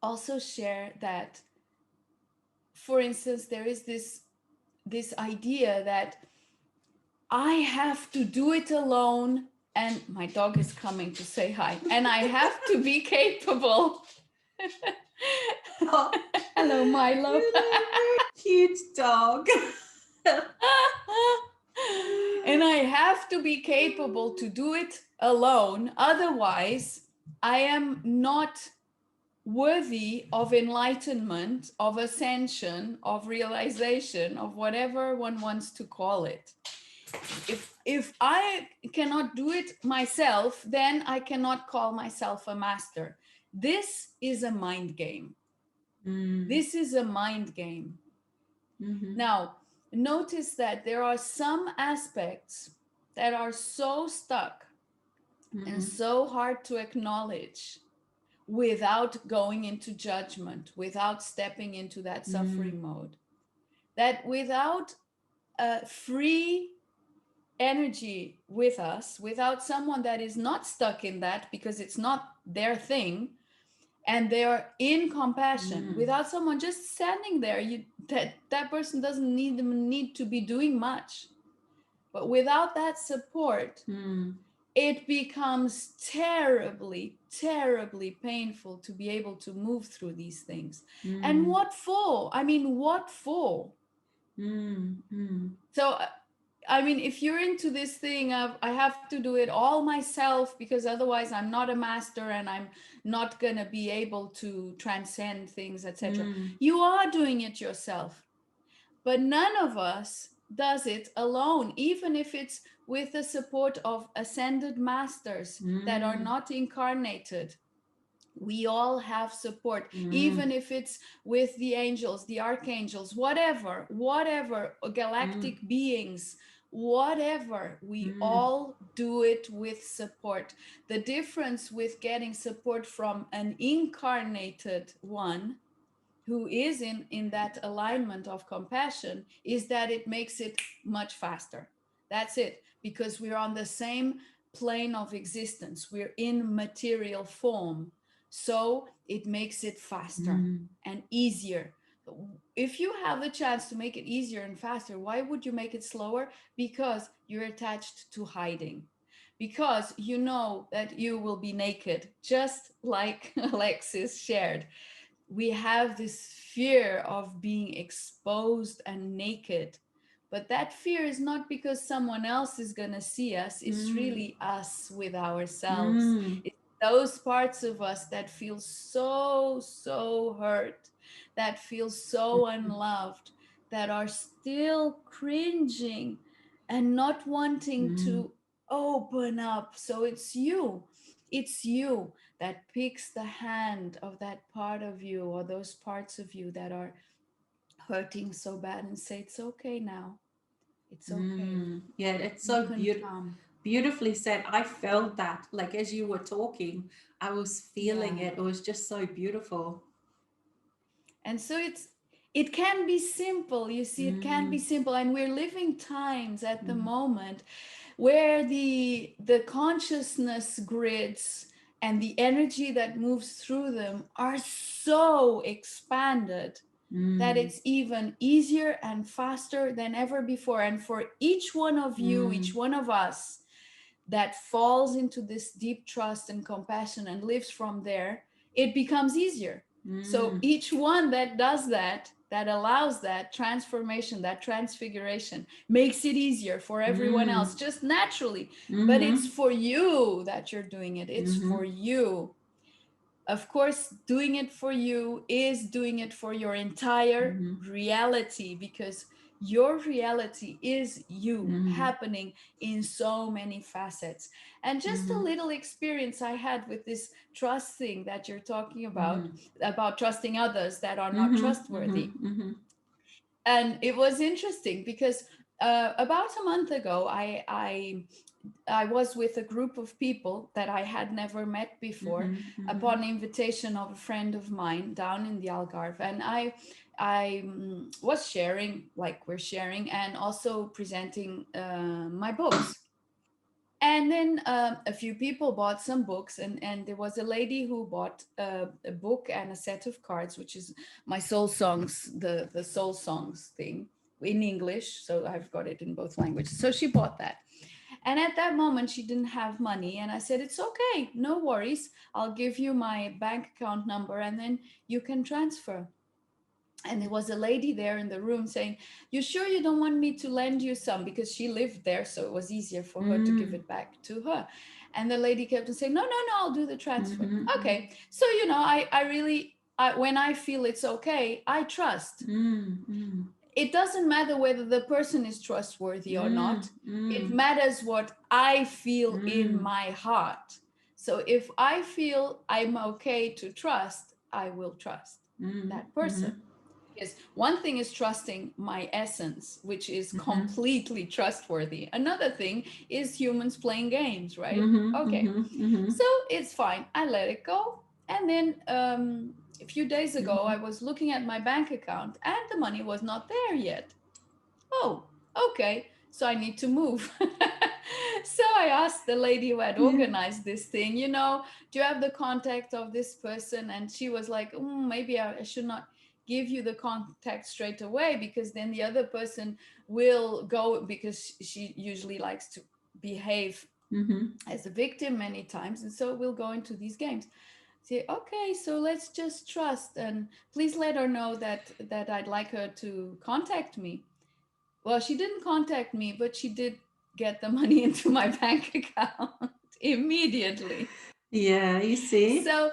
also share that, for instance, there is this idea that I have to do it alone, and my dog is coming to say hi, and I have to be capable. Oh, hello, Milo. cute dog. And I have to be capable to do it alone. Otherwise, I am not worthy of enlightenment, of ascension, of realization, of whatever one wants to call it. If I cannot do it myself, then I cannot call myself a master. This is a mind game. This is a mind game. Now, notice that there are some aspects that are so stuck and so hard to acknowledge without going into judgment, without stepping into that suffering mode, that without a free energy with us, without someone that is not stuck in that because it's not their thing, and they are in compassion, without someone just standing there, that person doesn't need to be doing much. But without that support, it becomes terribly, terribly painful to be able to move through these things. And what for? I mean, what for? So I mean, if you're into this thing of I have to do it all myself because otherwise I'm not a master and I'm not going to be able to transcend things, etc. Mm, You are doing it yourself. But none of us does it alone, even if it's with the support of ascended masters that are mm, not incarnated. We all have support, mm, even if it's with the angels, the archangels, whatever mm, galactic beings, whatever, we mm, all do it with support. The difference with getting support from an incarnated one who is in that alignment of compassion is that it makes it much faster. That's it, because we're on the same plane of existence, we're in material form, so it makes it faster mm, and easier. If you have the chance to make it easier and faster, why would you make it slower? Because you're attached to hiding, because you know that you will be naked, just like Alexis shared. We have this fear of being exposed and naked. But that fear is not because someone else is going to see us, it's mm, really us with ourselves. mm, It's those parts of us that feel so, so hurt, that feel so unloved, that are still cringing and not wanting mm, to open up. So it's you that picks the hand of that part of you or those parts of you that are hurting so bad and say, it's okay now. It's okay. mm. Yeah, it's You so can come. beautifully said. I felt that, like as you were talking, I was feeling Yeah. it. It was just so beautiful. And so it can be simple. You see, it can be Mm, simple. And we're living times at the mm, moment where the consciousness grids and the energy that moves through them are so expanded that mm, it's even easier and faster than ever before. And for each one of you, each mm, one of us that falls into this deep trust and compassion and lives from there, it becomes easier. So mm, each one that does that, that allows that transformation, that transfiguration, makes it easier for everyone mm, else, just naturally. But it's mm, for you that you're doing it. It's for mm, you. Of course, doing it for you is doing it for your entire mm, reality, because your reality is you mm, happening in so many facets. And just a mm, little experience I had with this trust thing that you're talking mm, about trusting others that are not mhm, mhm, trustworthy. mhm, And it was interesting because about a month ago, I was with a group of people that I had never met before mhm, mhm, upon invitation of a friend of mine down in the Algarve. And I was sharing, like we're sharing, and also presenting my books. And then a few people bought some books, and there was a lady who bought a book and a set of cards, which is my soul songs, the soul songs thing in English. So I've got it in both languages. So she bought that. And at that moment, she didn't have money. And I said, it's okay, no worries. I'll give you my bank account number and then you can transfer. And there was a lady there in the room saying, you sure you don't want me to lend you some? Because she lived there, so it was easier for her to give mm, it back to her. And the lady kept on saying, no, no, no, I'll do the transfer. mhm, Okay. So, I really, when I feel it's okay, I trust. mm, mm, It doesn't matter whether the person is trustworthy or mm, not. It mm, matters what I feel in mm, my heart. So if I feel I'm okay to trust, I will trust mm, that person. mhm, Because one thing is trusting my essence, which is mhm, completely trustworthy. Another thing is humans playing games, right? mhm, Okay. mhm, mhm, So it's fine. I let it go. And then a few days ago, I mhm, was looking at my bank account and the money was not there yet. Oh, okay. So I need to move. So I asked the lady who had yeah, organized this thing, do you have the contact of this person? And she was like, maybe I should not give you the contact straight away, because then the other person will go, because she usually likes to behave mhm, as a victim many times. And so we'll go into these games. Say, okay, so let's just trust, and please let her know that I'd like her to contact me. Well, she didn't contact me, but she did get the money into my bank account immediately. Yeah, you see. So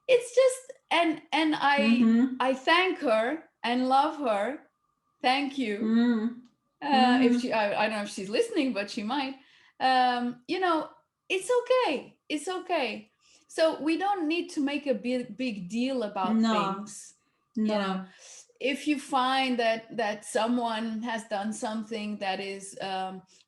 it's just, and Mm-hmm. I thank her and love her. Thank you. Mm. If Mm. she, I don't know if she's listening, but she might. You know, it's okay. It's okay. So we don't need to make a big deal about No, things. You know, no. if you find that someone has done something that is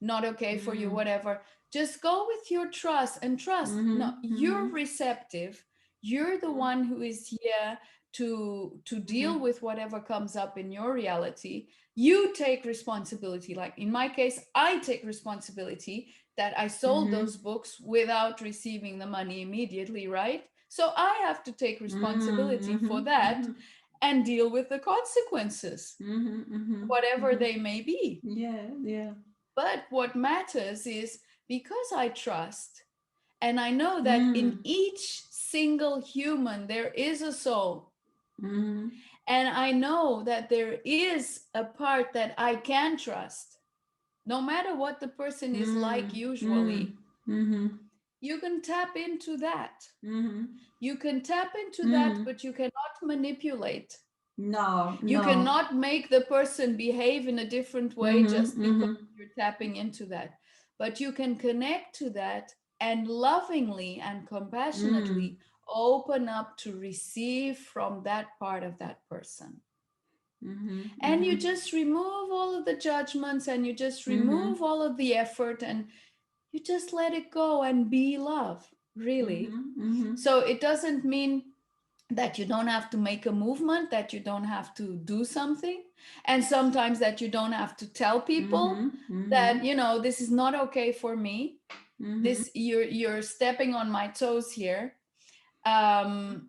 not okay for you, Mm. whatever, just go with your trust and trust. No, Mm-hmm. you're Mm-hmm. receptive. You're the one who is here to deal Mm-hmm. with whatever comes up in your reality. You take responsibility. Like in my case, I take responsibility that I sold Mm-hmm. those books without receiving the money immediately, right? So I have to take responsibility for Mm-hmm. that Mm-hmm. and deal with the consequences, Mm-hmm. Mm-hmm. whatever Mm-hmm. they may be. Yeah, yeah. But what matters is because I trust and I know that in Mm. each single human there is a soul. Mm-hmm. And I know that there is a part that I can trust, no matter what the person is like, Mm. Mm. usually. Mm-hmm. You can tap into that. Mm-hmm. You can tap into that, Mm. but you cannot manipulate. No, You no. cannot make the person behave in a different way Mm-hmm. just because Mm-hmm. you're tapping into that. But you can connect to that and lovingly and Mm. compassionately open up to receive from that part of that person. Mm-hmm. And you Mm-hmm. just remove all of the judgments and you just Mm-hmm. remove all of the effort and you just let it go and be love, really. Mm-hmm. Mm-hmm. So it doesn't mean that you don't have to make a movement, that you don't have to do something, and sometimes that you don't have to tell people Mm-hmm. Mm-hmm. that, you know, this is not okay for me. Mm-hmm. This, you're stepping on my toes here. um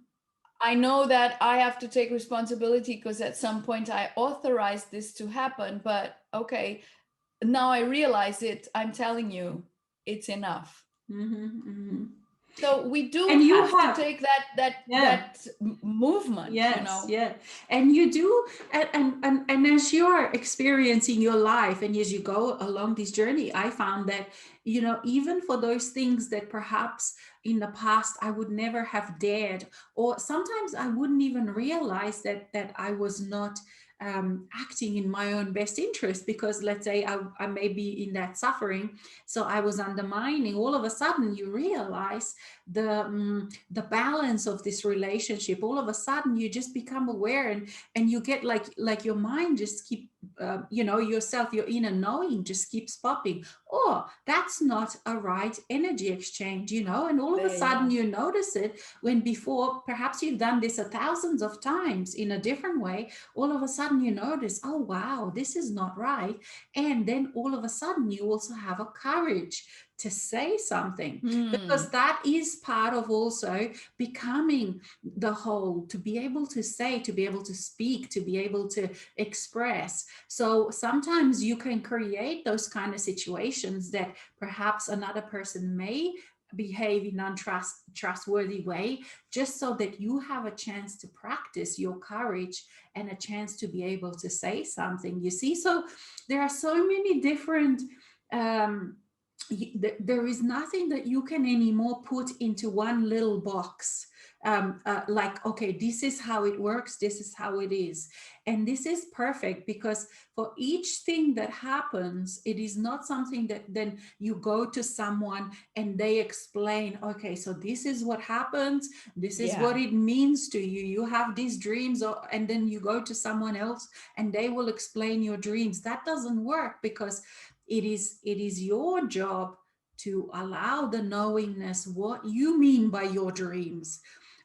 I know that I have to take responsibility because at some point I authorized this to happen, but okay, now I realize it. I'm telling you, it's enough. Mm-hmm. Mm-hmm. So we do And you have to have, take that yeah. movement, you Yes, know. yeah, and you do, and as you're experiencing your life, and as you go along this journey, I found that, you know, even for those things that perhaps in the past I would never have dared, or sometimes I wouldn't even realize that I was not acting in my own best interest, because let's say I may be in that suffering, so I was undermining. All of a sudden, you realize the balance of this relationship. All of a sudden you just become aware, and you get like your mind just keep you know, yourself, your inner knowing just keeps popping. Oh, that's not a right energy exchange, you know. And all of a There you sudden go. you notice it, when before perhaps you've done this a thousands of times in a different way. All of a sudden you notice, oh wow, this is not right. And then all of a sudden you also have a courage to say something, because Hmm. that is part of also becoming the whole, to be able to say, to be able to speak, to be able to express. So sometimes you can create those kind of situations that perhaps another person may behave in untrustworthy way, just so that you have a chance to practice your courage and a chance to be able to say something, you see. So there are so many different um, there is nothing that you can anymore put into one little box, like, okay, this is how it works, this is how it is. And this is perfect, because for each thing that happens, it is not something that then you go to someone and they explain, okay, so this is what happens, this is Yeah. what it means to you, you have these dreams, and then you go to someone else and they will explain your dreams. That doesn't work, because it is your job to allow the knowingness what you mean by your dreams,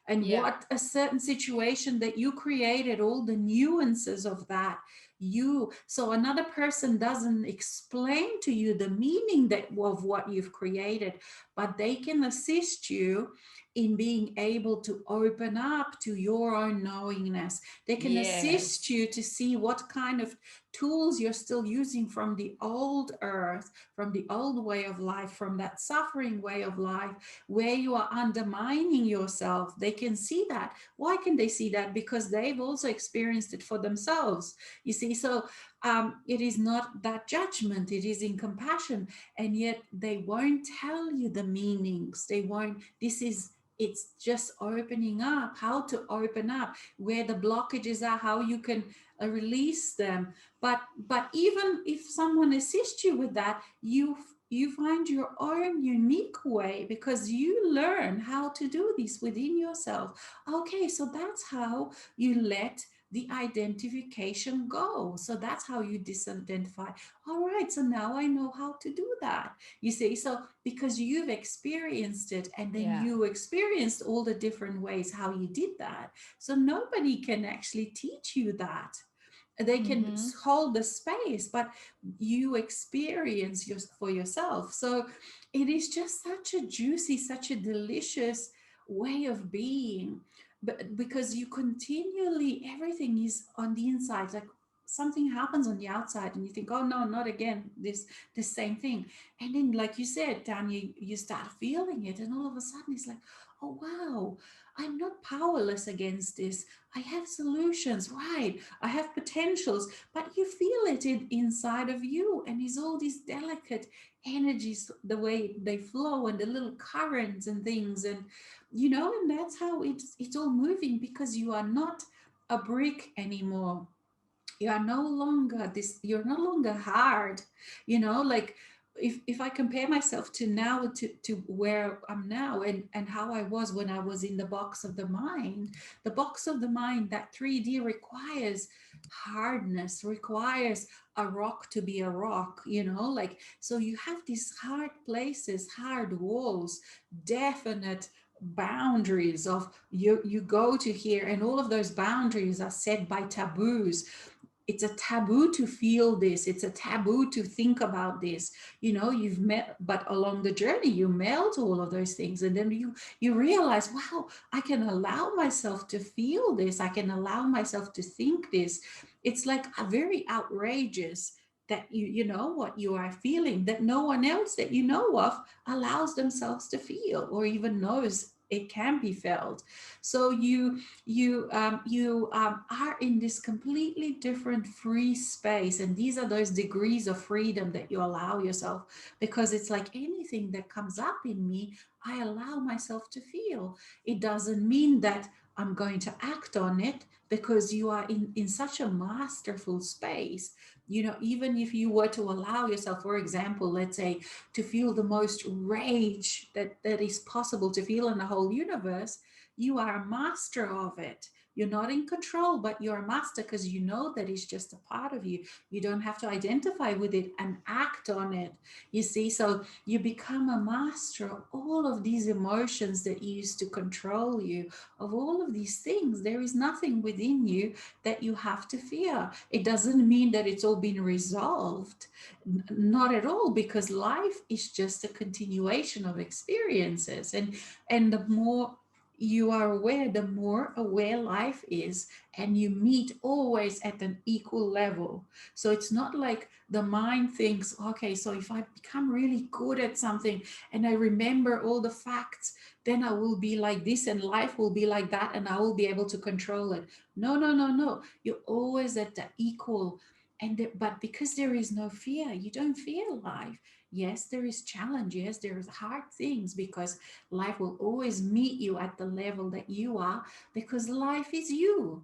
and Yeah. what a certain situation that you created, all the nuances of that, you, so another person doesn't explain to you the meaning that of what you've created, but they can assist you in being able to open up to your own knowingness. They can assist Yes. you to see what kind of tools you're still using from the old earth, from the old way of life, from that suffering way of life, where you are undermining yourself. They can see that. Why can they see that? Because they've also experienced it for themselves. You see, so it is not that judgment, it is in compassion. And yet they won't tell you the meanings. They won't, this is, it's just opening up, how to open up, where the blockages are, how you can release them. But even if someone assists you with that, you find your own unique way, because you learn how to do this within yourself. Okay, so that's how you let the identification go. So that's how you disidentify. All right, so now I know how to do that. You see, so because you've experienced it, and then Yeah. you experienced all the different ways how you did that. So nobody can actually teach you that. They can Mm-hmm. hold the space, but you experience for yourself. So it is just such a juicy, such a delicious way of being. But because you continually, everything is on the inside, like something happens on the outside and you think, oh no, not again, this same thing. And then, like you said, Tanya, you start feeling it, and all of a sudden it's like, oh wow, I'm not powerless against this. I have solutions, right? I have potentials, but you feel it inside of you. And it's all these delicate energies, the way they flow, and the little currents and things. And, and that's how it's all moving, because you are not a brick anymore. You are no longer this, you're no longer hard, like, if I compare myself to now, to where I'm now, and how I was when I was in the box of the mind. The box of the mind, that 3D, requires hardness, requires a rock to be a rock, like, so you have these hard places, hard walls, definite boundaries of, you go to here, and all of those boundaries are set by taboos. It's a taboo to feel this, it's a taboo to think about this. You've met, but along the journey you melt all of those things, and then you realize, wow, I can allow myself to feel this, I can allow myself to think this. It's like a very outrageous that you know what you are feeling, that no one else that you know of allows themselves to feel, or even knows it can be felt. So you are in this completely different free space, and these are those degrees of freedom that you allow yourself, because it's like, anything that comes up in me, I allow myself to feel. It doesn't mean that I'm going to act on it, because you are in such a masterful space. Even if you were to allow yourself, for example, let's say, to feel the most rage that is possible to feel in the whole universe, you are a master of it. You're not in control, but you're a master, because you know that it's just a part of you. You don't have to identify with it and act on it. You see, so you become a master of all of these emotions that used to control you, of all of these things. There is nothing within you that you have to fear. It doesn't mean that it's all been resolved. Not at all, because life is just a continuation of experiences. And the more you are aware, the more aware life is, and you meet always at an equal level. So it's not like the mind thinks, okay, so if I become really good at something and I remember all the facts, then I will be like this, and life will be like that, and I will be able to control it. No, no, no, no. You're always at the equal. But because there is no fear, you don't fear life. Yes, there is challenge. Yes, there is hard things, because life will always meet you at the level that you are, because life is you.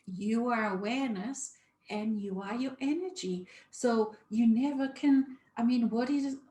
You are awareness, and you are your energy. So you never can,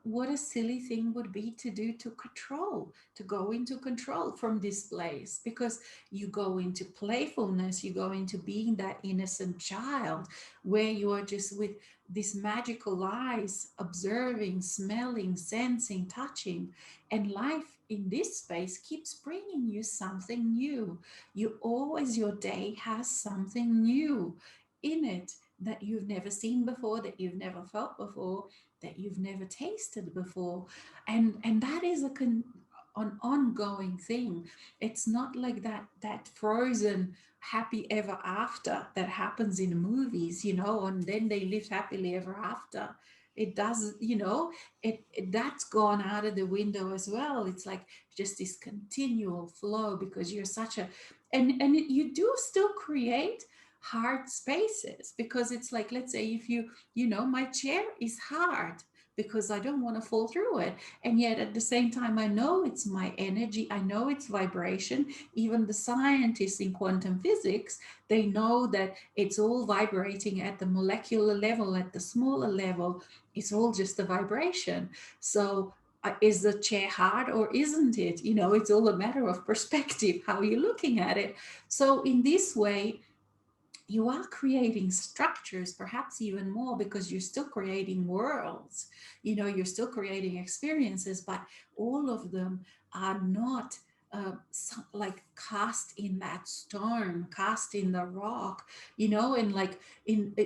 what a silly thing would be to do, to control, to go into control from this place, because you go into playfulness, you go into being that innocent child, where you are just with these magical eyes, observing, smelling, sensing, touching. And life in this space keeps bringing you something new. You always, your day has something new in it, that you've never seen before, that you've never felt before, that you've never tasted before. And that is an ongoing thing. It's not like that frozen happy ever after that happens in movies, and then they live happily ever after. It does, that's gone out of the window as well. It's like just this continual flow, because you're such a, and you do still create hard spaces, because it's like, let's say if you know, my chair is hard because I don't want to fall through it. And yet at the same time, I know it's my energy, I know it's vibration. Even the scientists in quantum physics, they know that it's all vibrating at the molecular level, at the smaller level. It's all just a vibration. So is the chair hard or isn't it? You know, it's all a matter of perspective, how you're looking at it. So in this way, you are creating structures, perhaps even more, because you're still creating worlds. You know, you're still creating experiences, but all of them are not like cast in that stone, cast in the rock, you know. And like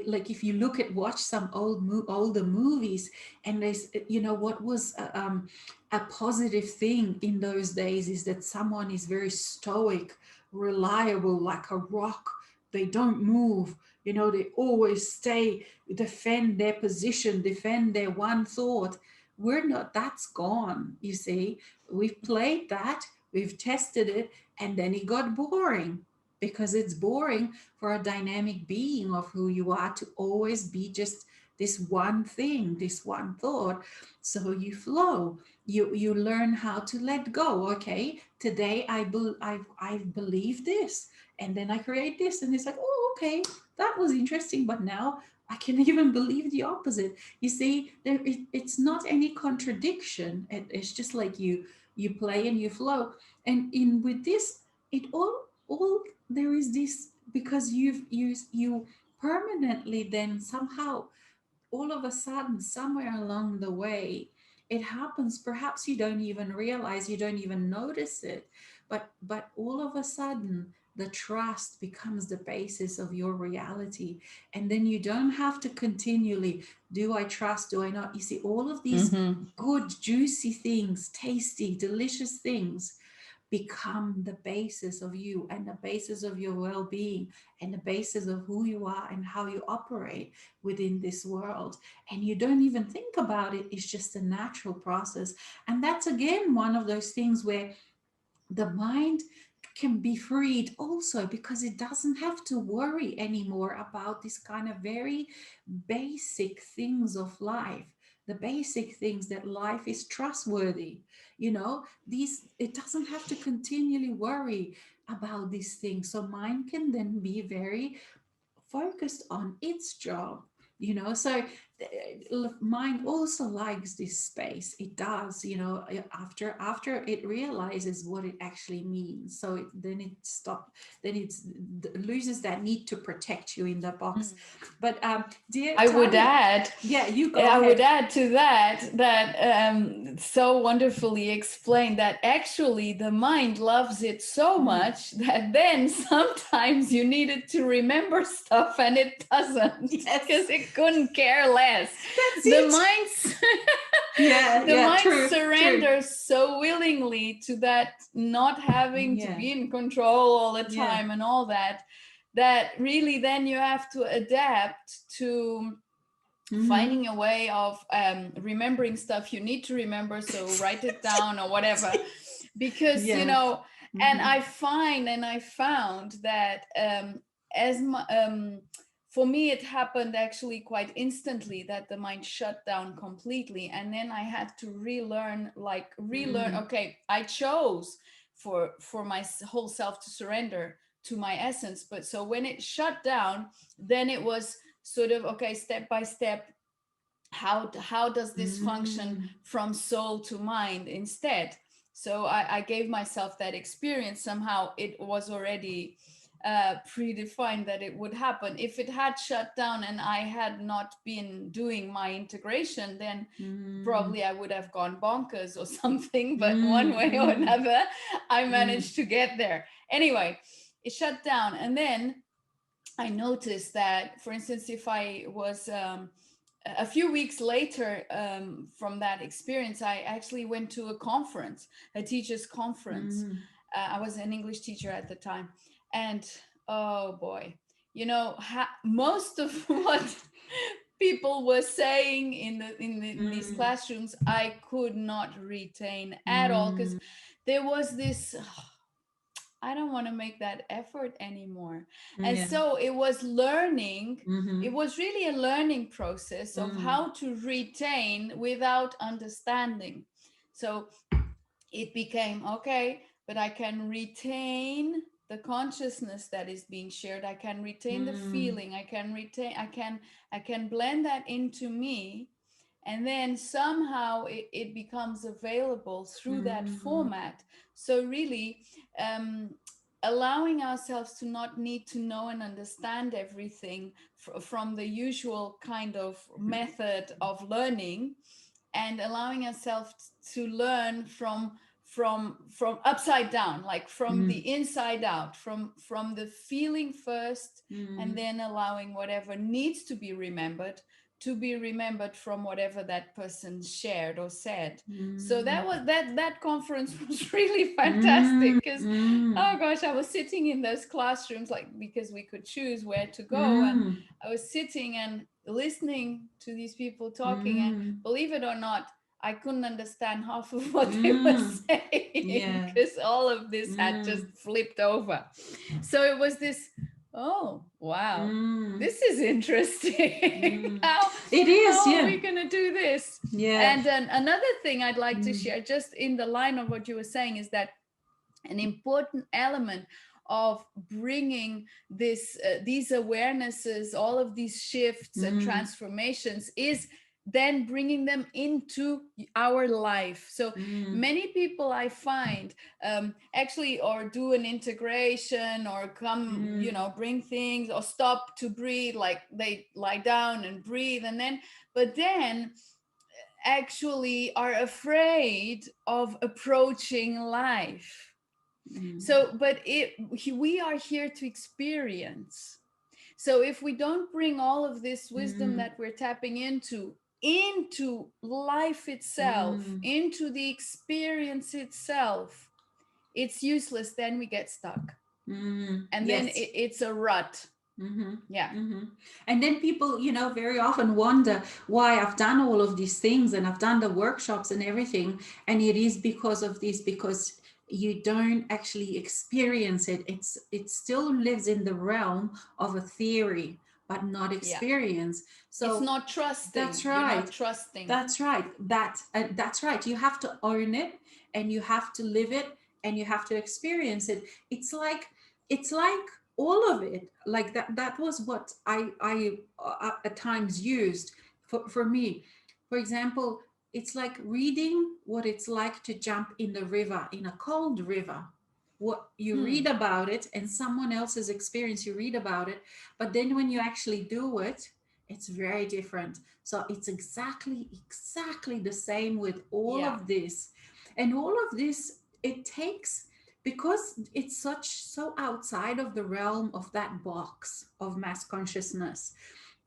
like if you look at watch some older movies, and there's, you know, what was a positive thing in those days is that someone is very stoic, reliable, like a rock. They don't move, you know, they always stay, defend their position, defend their one thought. We're not, that's gone, you see. We've played that, we've tested it, and then it got boring, because it's boring for a dynamic being of who you are to always be just this one thing, this one thought. So you flow, you learn how to let go. Okay, today I believe this, and then I create this, and it's like, oh, okay, that was interesting, but now I can even believe the opposite. You see, it's not any contradiction. It's just like you play and you flow. And in with this, it all there is this, because you permanently then somehow, all of a sudden, somewhere along the way, it happens. Perhaps you don't even realize, you don't even notice it, but all of a sudden the trust becomes the basis of your reality. And then you don't have to continually, do I trust, do I not? You see, all of these Mm-hmm. good juicy things, tasty delicious things, become the basis of you, and the basis of your well-being, and the basis of who you are and how you operate within this world. And you don't even think about it, it's just a natural process. And that's again one of those things where the mind can be freed also, because it doesn't have to worry anymore about this kind of very basic things of life, the basic things that life is trustworthy. You know, these, it doesn't have to continually worry about these things. So mind can then be very focused on its job, you know. So mind also likes this space, it does, you know, after it realizes what it actually means. So then it stop, then it loses that need to protect you in the box. But dear I would Tania, add, yeah, you go I would ahead. add to that so wonderfully explained that actually the mind loves it so Mm. much that then sometimes you needed to remember stuff and it doesn't, Yes, because it couldn't care less. that's The it. mind, Yeah, the yeah, mind true, true. surrenders so willingly to that not having to Yeah, be in control all the yeah. time and all that, that really then you have to adapt to Mm-hmm. finding a way of remembering stuff you need to remember, so write it down or whatever, because you Yes. know. And Mm-hmm. I found that as my, for me it happened actually quite instantly, that the mind shut down completely, and then I had to relearn, Mm-hmm. okay, I chose for my whole self to surrender to my essence. But so when it shut down, then it was sort of, okay, step by step, how does this function Mm-hmm. from soul to mind instead. So I gave myself that experience. Somehow it was already predefined that it would happen. If it had shut down and I had not been doing my integration, then Mm-hmm. probably I would have gone bonkers or something. But one way or Mm-hmm. another, I Mm-hmm. managed to get there. Anyway, it shut down. And then I noticed that, for instance, if I was a few weeks later from that experience, I actually went to a conference, a teacher's conference. Mm-hmm. I was an English teacher at the time. And oh boy, you know, most of what people were saying in these classrooms, I could not retain at all, because there was this I don't want to make that effort anymore. And Yeah. so it was learning, Mm-hmm. it was really a learning process of Mm. how to retain without understanding. So it became okay, but I can retain the consciousness that is being shared. I can retain the Mm. feeling. I can blend that into me, and then somehow it becomes available through that Mm. format. So really, um, allowing ourselves to not need to know and understand everything from the usual kind of method of learning, and allowing ourselves to learn from upside down, like from Mm. the inside out, from the feeling first, and Mm. then allowing whatever needs to be remembered from whatever that person shared or said. So Mm. that conference was really Mm. fantastic, because oh Mm. gosh, I was sitting in those classrooms, like, because we could choose where to go, and Mm. I was sitting and listening to these people talking, and Mm. believe it or not, I couldn't understand half of what they were Mm. saying, Yeah. because all of this had just Mm. flipped over. So it was this, oh wow, Mm. this is interesting. Mm. how It is, how are yeah. we going to do this? Yeah. And then another thing I'd like to Mm. share, just in the line of what you were saying, is that an important element of bringing these awarenesses, all of these shifts and Mm. transformations, is then bringing them into our life. So Mm. many people I find, actually, or do an integration, or come, Mm. bring things, or stop to breathe, like they lie down and breathe, and then, but then actually are afraid of approaching life. Mm. So, but we are here to experience. So if we don't bring all of this wisdom Mm. that we're tapping into life itself, Mm. into the experience itself, it's useless. Then we get stuck, Mm. and then Yes. it's a rut. Mm-hmm. Yeah. Mm-hmm. And then people, very often wonder why I've done all of these things and I've done the workshops and everything. And it is because of this, because you don't actually experience it. It still lives in the realm of a theory, but not Yeah. experience. It's So not trusting. that's You're not right. trusting. That's right. That's right. You have to own it, and you have to live it, and you have to experience it. It's like all of it. Like that was what I at times used for me. For example, it's like reading what it's like to jump in the river, in a cold river. What you Hmm. read about it and someone else's experience, you read about it, but then when you actually do it, it's very different. So it's exactly the same with all Yeah. of this. And all of this, it takes, because it's so outside of the realm of that box of mass consciousness.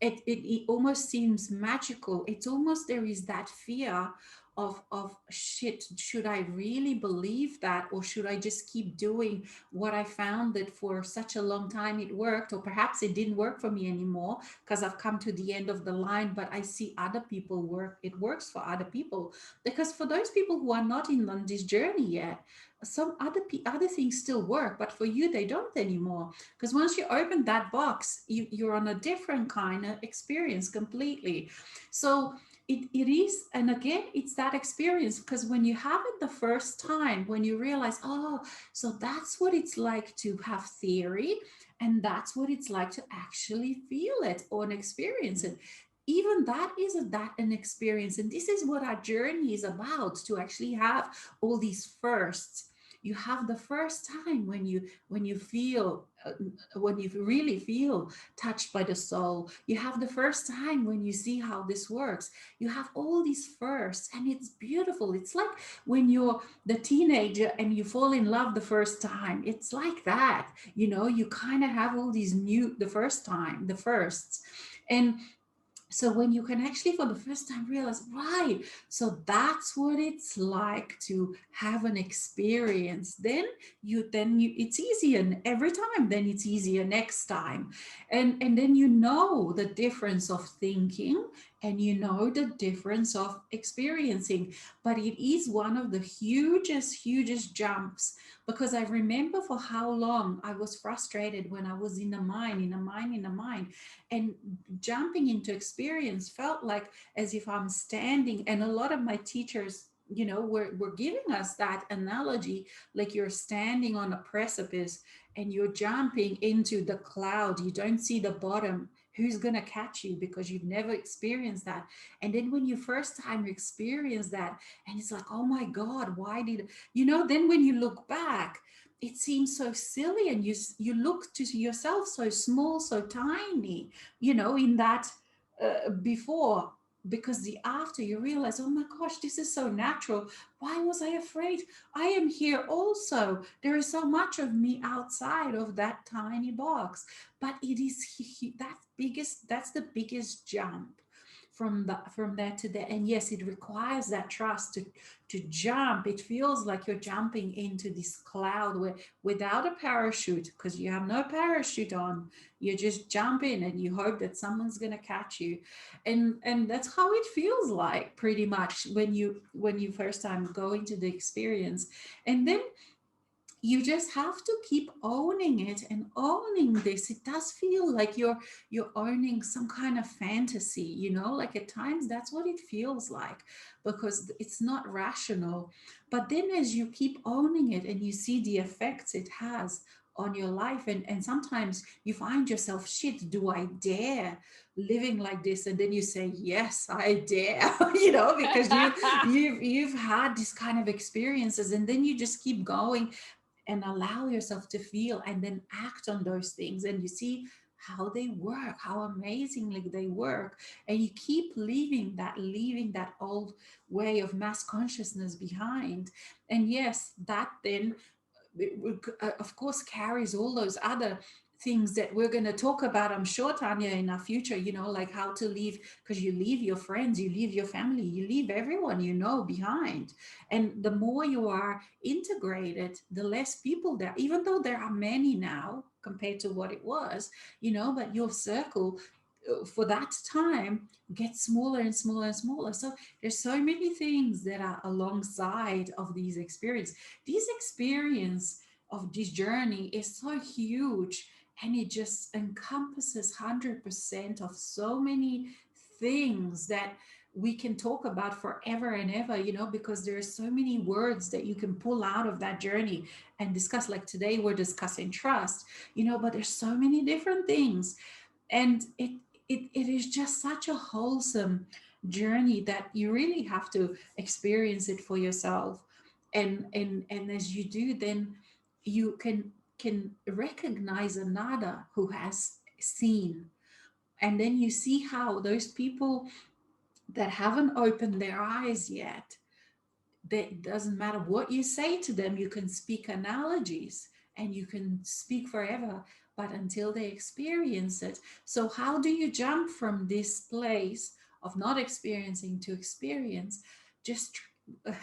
It almost seems magical. It's almost, there is that fear of shit, should I really believe that, or should I just keep doing what I found that for such a long time it worked, or perhaps it didn't work for me anymore because I've come to the end of the line, but I see other people work, it works for other people. Because for those people who are not on this journey yet, some other things still work, but for you they don't anymore. Because once you open that box, you're on a different kind of experience completely. So it is, and again, it's that experience, because when you have it the first time, when you realize, oh, so that's what it's like to have theory, and that's what it's like to actually feel it or experience it, even that is that an experience. And this is what our journey is about, to actually have all these firsts. You have the first time when you feel when you really feel touched by the soul. You have the first time when you see how this works. You have all these firsts, and it's beautiful. It's like when you're the teenager and you fall in love the first time. It's like that. You kind of have all these new, the first time, the firsts. And so when you can actually for the first time realize, right, so that's what it's like to have an experience, then you it's easier, and every time then it's easier next time. And then the difference of thinking and you know the difference of experiencing. But it is one of the hugest jumps, because I remember for how long I was frustrated when I was in the mind, and jumping into experience felt like as if I'm standing. And a lot of my teachers, were giving us that analogy, like you're standing on a precipice and you're jumping into the cloud. You don't see the bottom. Who's going to catch you, because you've never experienced that? And then when you first time experience that, and it's like, oh my God, why did, then when you look back, it seems so silly, and you look to yourself so small, so tiny, in that before. Because the after, you realize, oh my gosh, this is so natural. Why was I afraid? I am here also. There is so much of me outside of that tiny box. But it is that's the biggest jump from there to there. And yes, it requires that trust to jump. It feels like you're jumping into this cloud where, without a parachute, because you have no parachute on, you just jump in and you hope that someone's going to catch you. And that's how it feels like, pretty much, when you first time go into the experience. And then you just have to keep owning it and owning this. It does feel like you're owning some kind of fantasy, like at times that's what it feels like, because it's not rational. But then as you keep owning it and you see the effects it has on your life, and sometimes you find yourself, shit, do I dare living like this? And then you say, yes, I dare, because you've had this kind of experiences, and then you just keep going and allow yourself to feel and then act on those things, and you see how they work, how amazingly they work. And you keep leaving that old way of mass consciousness behind. And yes, that then of course carries all those other things that we're going to talk about, I'm sure, Tanya, in our future, like how to leave, because you leave your friends, you leave your family, you leave everyone behind. And the more you are integrated, the less people there, even though there are many now compared to what it was, but your circle for that time gets smaller and smaller and smaller. So there's so many things that are alongside of these experiences. This experience of this journey is so huge, and it just encompasses 100% of so many things that we can talk about forever and ever, because there's so many words that you can pull out of that journey and discuss. Like today we're discussing trust, but there's so many different things. And it is just such a wholesome journey that you really have to experience it for yourself. And as you do, then you can recognize another who has seen. And then you see how those people that haven't opened their eyes yet, it doesn't matter what you say to them, you can speak analogies and you can speak forever, but until they experience it. So how do you jump from this place of not experiencing to experience? Just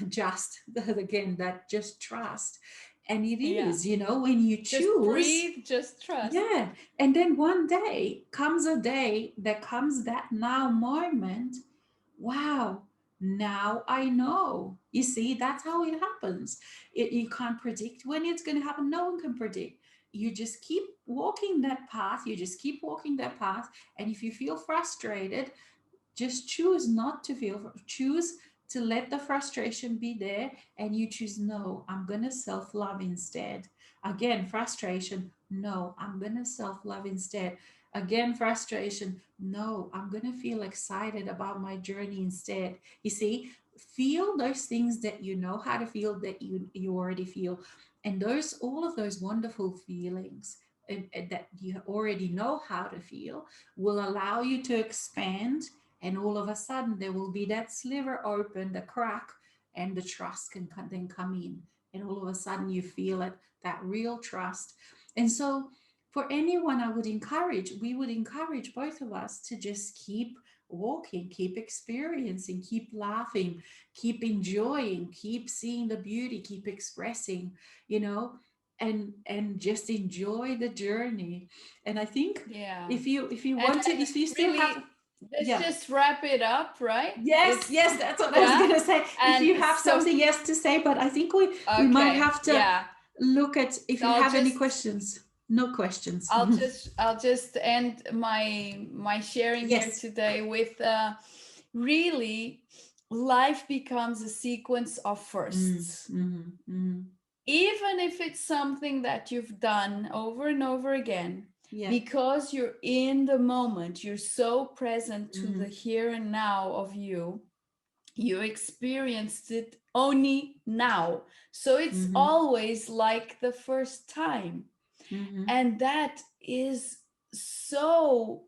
just again, that just trust. And it Yeah. is, when you Just choose. breathe, just trust. Yeah. And then one day comes a day that comes that now moment. Wow, now I know. You see, that's how it happens. You can't predict when it's going to happen. No one can predict. You just keep walking that path. You just keep walking that path. And if you feel frustrated, just choose not to feel, choose to let the frustration be there, and you choose, no, I'm going to self love instead. Again, frustration, no, I'm going to self love instead. Again, frustration, no, I'm going to feel excited about my journey instead. You see, feel those things that you know how to feel, that you already feel. And those, all of those wonderful feelings, and that you already know how to feel, will allow you to expand. And all of a sudden there will be that sliver open, the crack, and the trust can then come in. And all of a sudden you feel it, that real trust. And so for anyone, we would encourage both of us to just keep walking, keep experiencing, keep laughing, keep enjoying, keep seeing the beauty, keep expressing, you know and just enjoy the journey. And I think Yeah. if you And want to, if you still have, really, let's Yeah. just wrap it up, right? Yes, It's yes, that's what I was yeah. gonna say. If And you have so, something else to say, but I think we might okay, have to yeah. look at if So you have any questions. No questions. I'll just end my sharing here Yes. today with really life becomes a sequence of firsts. Even if it's something that you've done over and over again, Yeah. because you're in the moment, you're so present to the Mm-hmm. here and now of you, you experienced it only now. So it's Mm-hmm. always like the first time. Mm-hmm. And that is so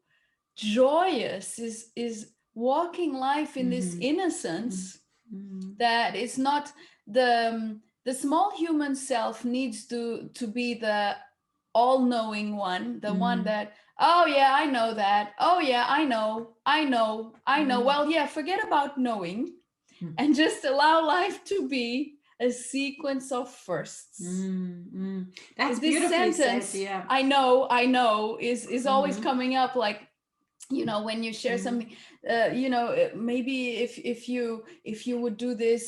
joyous, is walking life in this Mm-hmm. innocence Mm-hmm. that it's not the small human self needs to be the all-knowing one, the one Mm-hmm. that, oh yeah, I know that, oh yeah, I know, Mm-hmm. well, yeah, forget about knowing and just allow life to be a sequence of firsts. Mm-hmm. That's Because this beautifully said. sentence, Yeah. I know, is always Mm-hmm. coming up, like, when you share Mm-hmm. something, maybe if you would do this,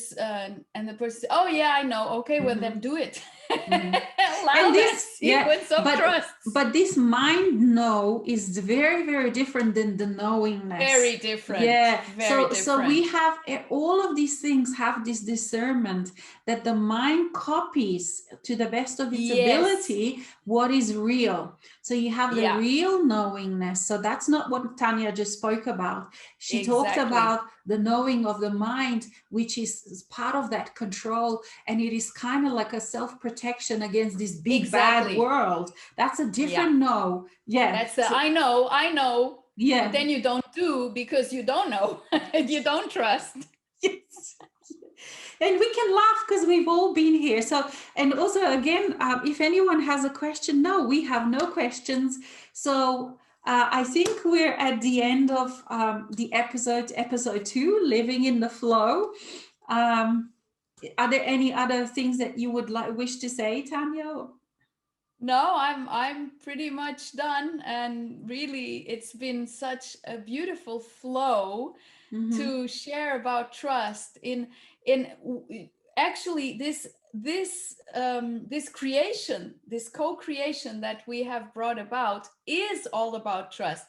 and the person says, oh yeah, I know, okay, well Mm-hmm. then do it. Mm-hmm. Allow And that this, yeah, sequence of trusts. but this mind know is very, very different than the knowingness. Very different, Yeah. very So we different. have all of these things have this discernment that the mind copies to the best of its Yes. ability what is real. So you have the Yeah, real knowingness. So that's not what Tania just spoke about. She talked exactly. about the knowing of the mind, which is part of that control, and it is kind of like a self-protection against this big bad Exactly. world. That's a Yeah, different no. Yeah. that's the So I know, but yeah. then you don't do because you don't know. You don't trust. Yes. And we can laugh because we've all been here. So, and also again, if anyone has a question, no, we have no questions. So I think we're at the end of the episode 2, living in the flow. Um, are there any other things that you would wish to say, Tanya? No, I'm pretty much done, and really it's been such a beautiful flow Mm-hmm. to share about trust in actually this creation, this co-creation that we have brought about is all about trust.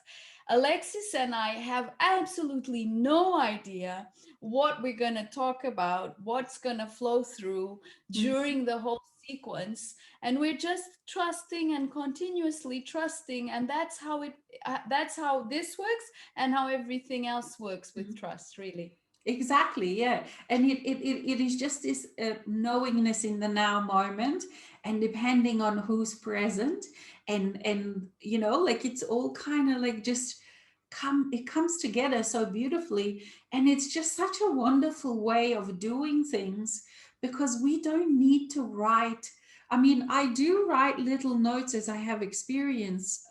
Alexis and I have absolutely no idea what we're going to talk about, what's going to flow through during the whole sequence, and we're just trusting and continuously trusting, and that's how this works and how everything else works with Mm-hmm. trust, really. Exactly, yeah. And it is just this knowingness in the now moment, and depending on who's present, and like it's all kind of like just it comes together so beautifully. And it's just such a wonderful way of doing things, because we don't need to write. I mean, I do write little notes as I have experience,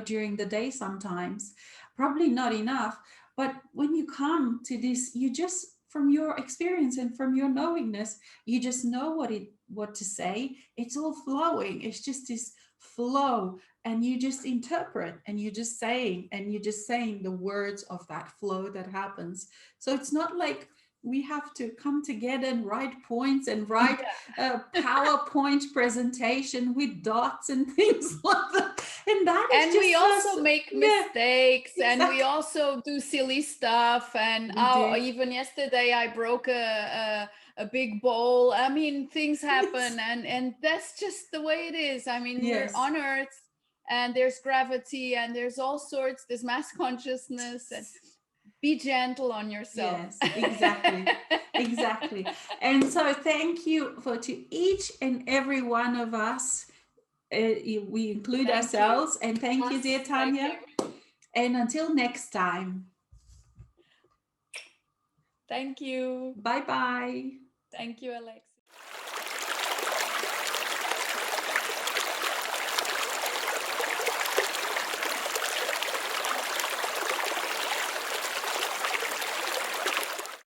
during the day sometimes, probably not enough. But when you come to this, you just, from your experience and from your knowingness, you just know what to say. It's all flowing. It's just this flow, and you just interpret, and you're just saying the words of that flow that happens. So it's not like we have to come together and write points and write a PowerPoint presentation with dots and things like that. And that is And we just also so, make yeah, mistakes, and we exactly. also do silly stuff, and We do. even yesterday I broke a big bowl. I mean, things Yes. happen, and that's just the way it is. I mean, we're Yes. on earth, and there's gravity, and there's all sorts, there's mass consciousness, and be gentle on yourself. Yes, exactly. Exactly. And so thank you for to each and every one of us. We include Thank you. ourselves. And thank you, dear Thank Tanya. you. And until next time, Thank you. bye bye. Thank you, Alex.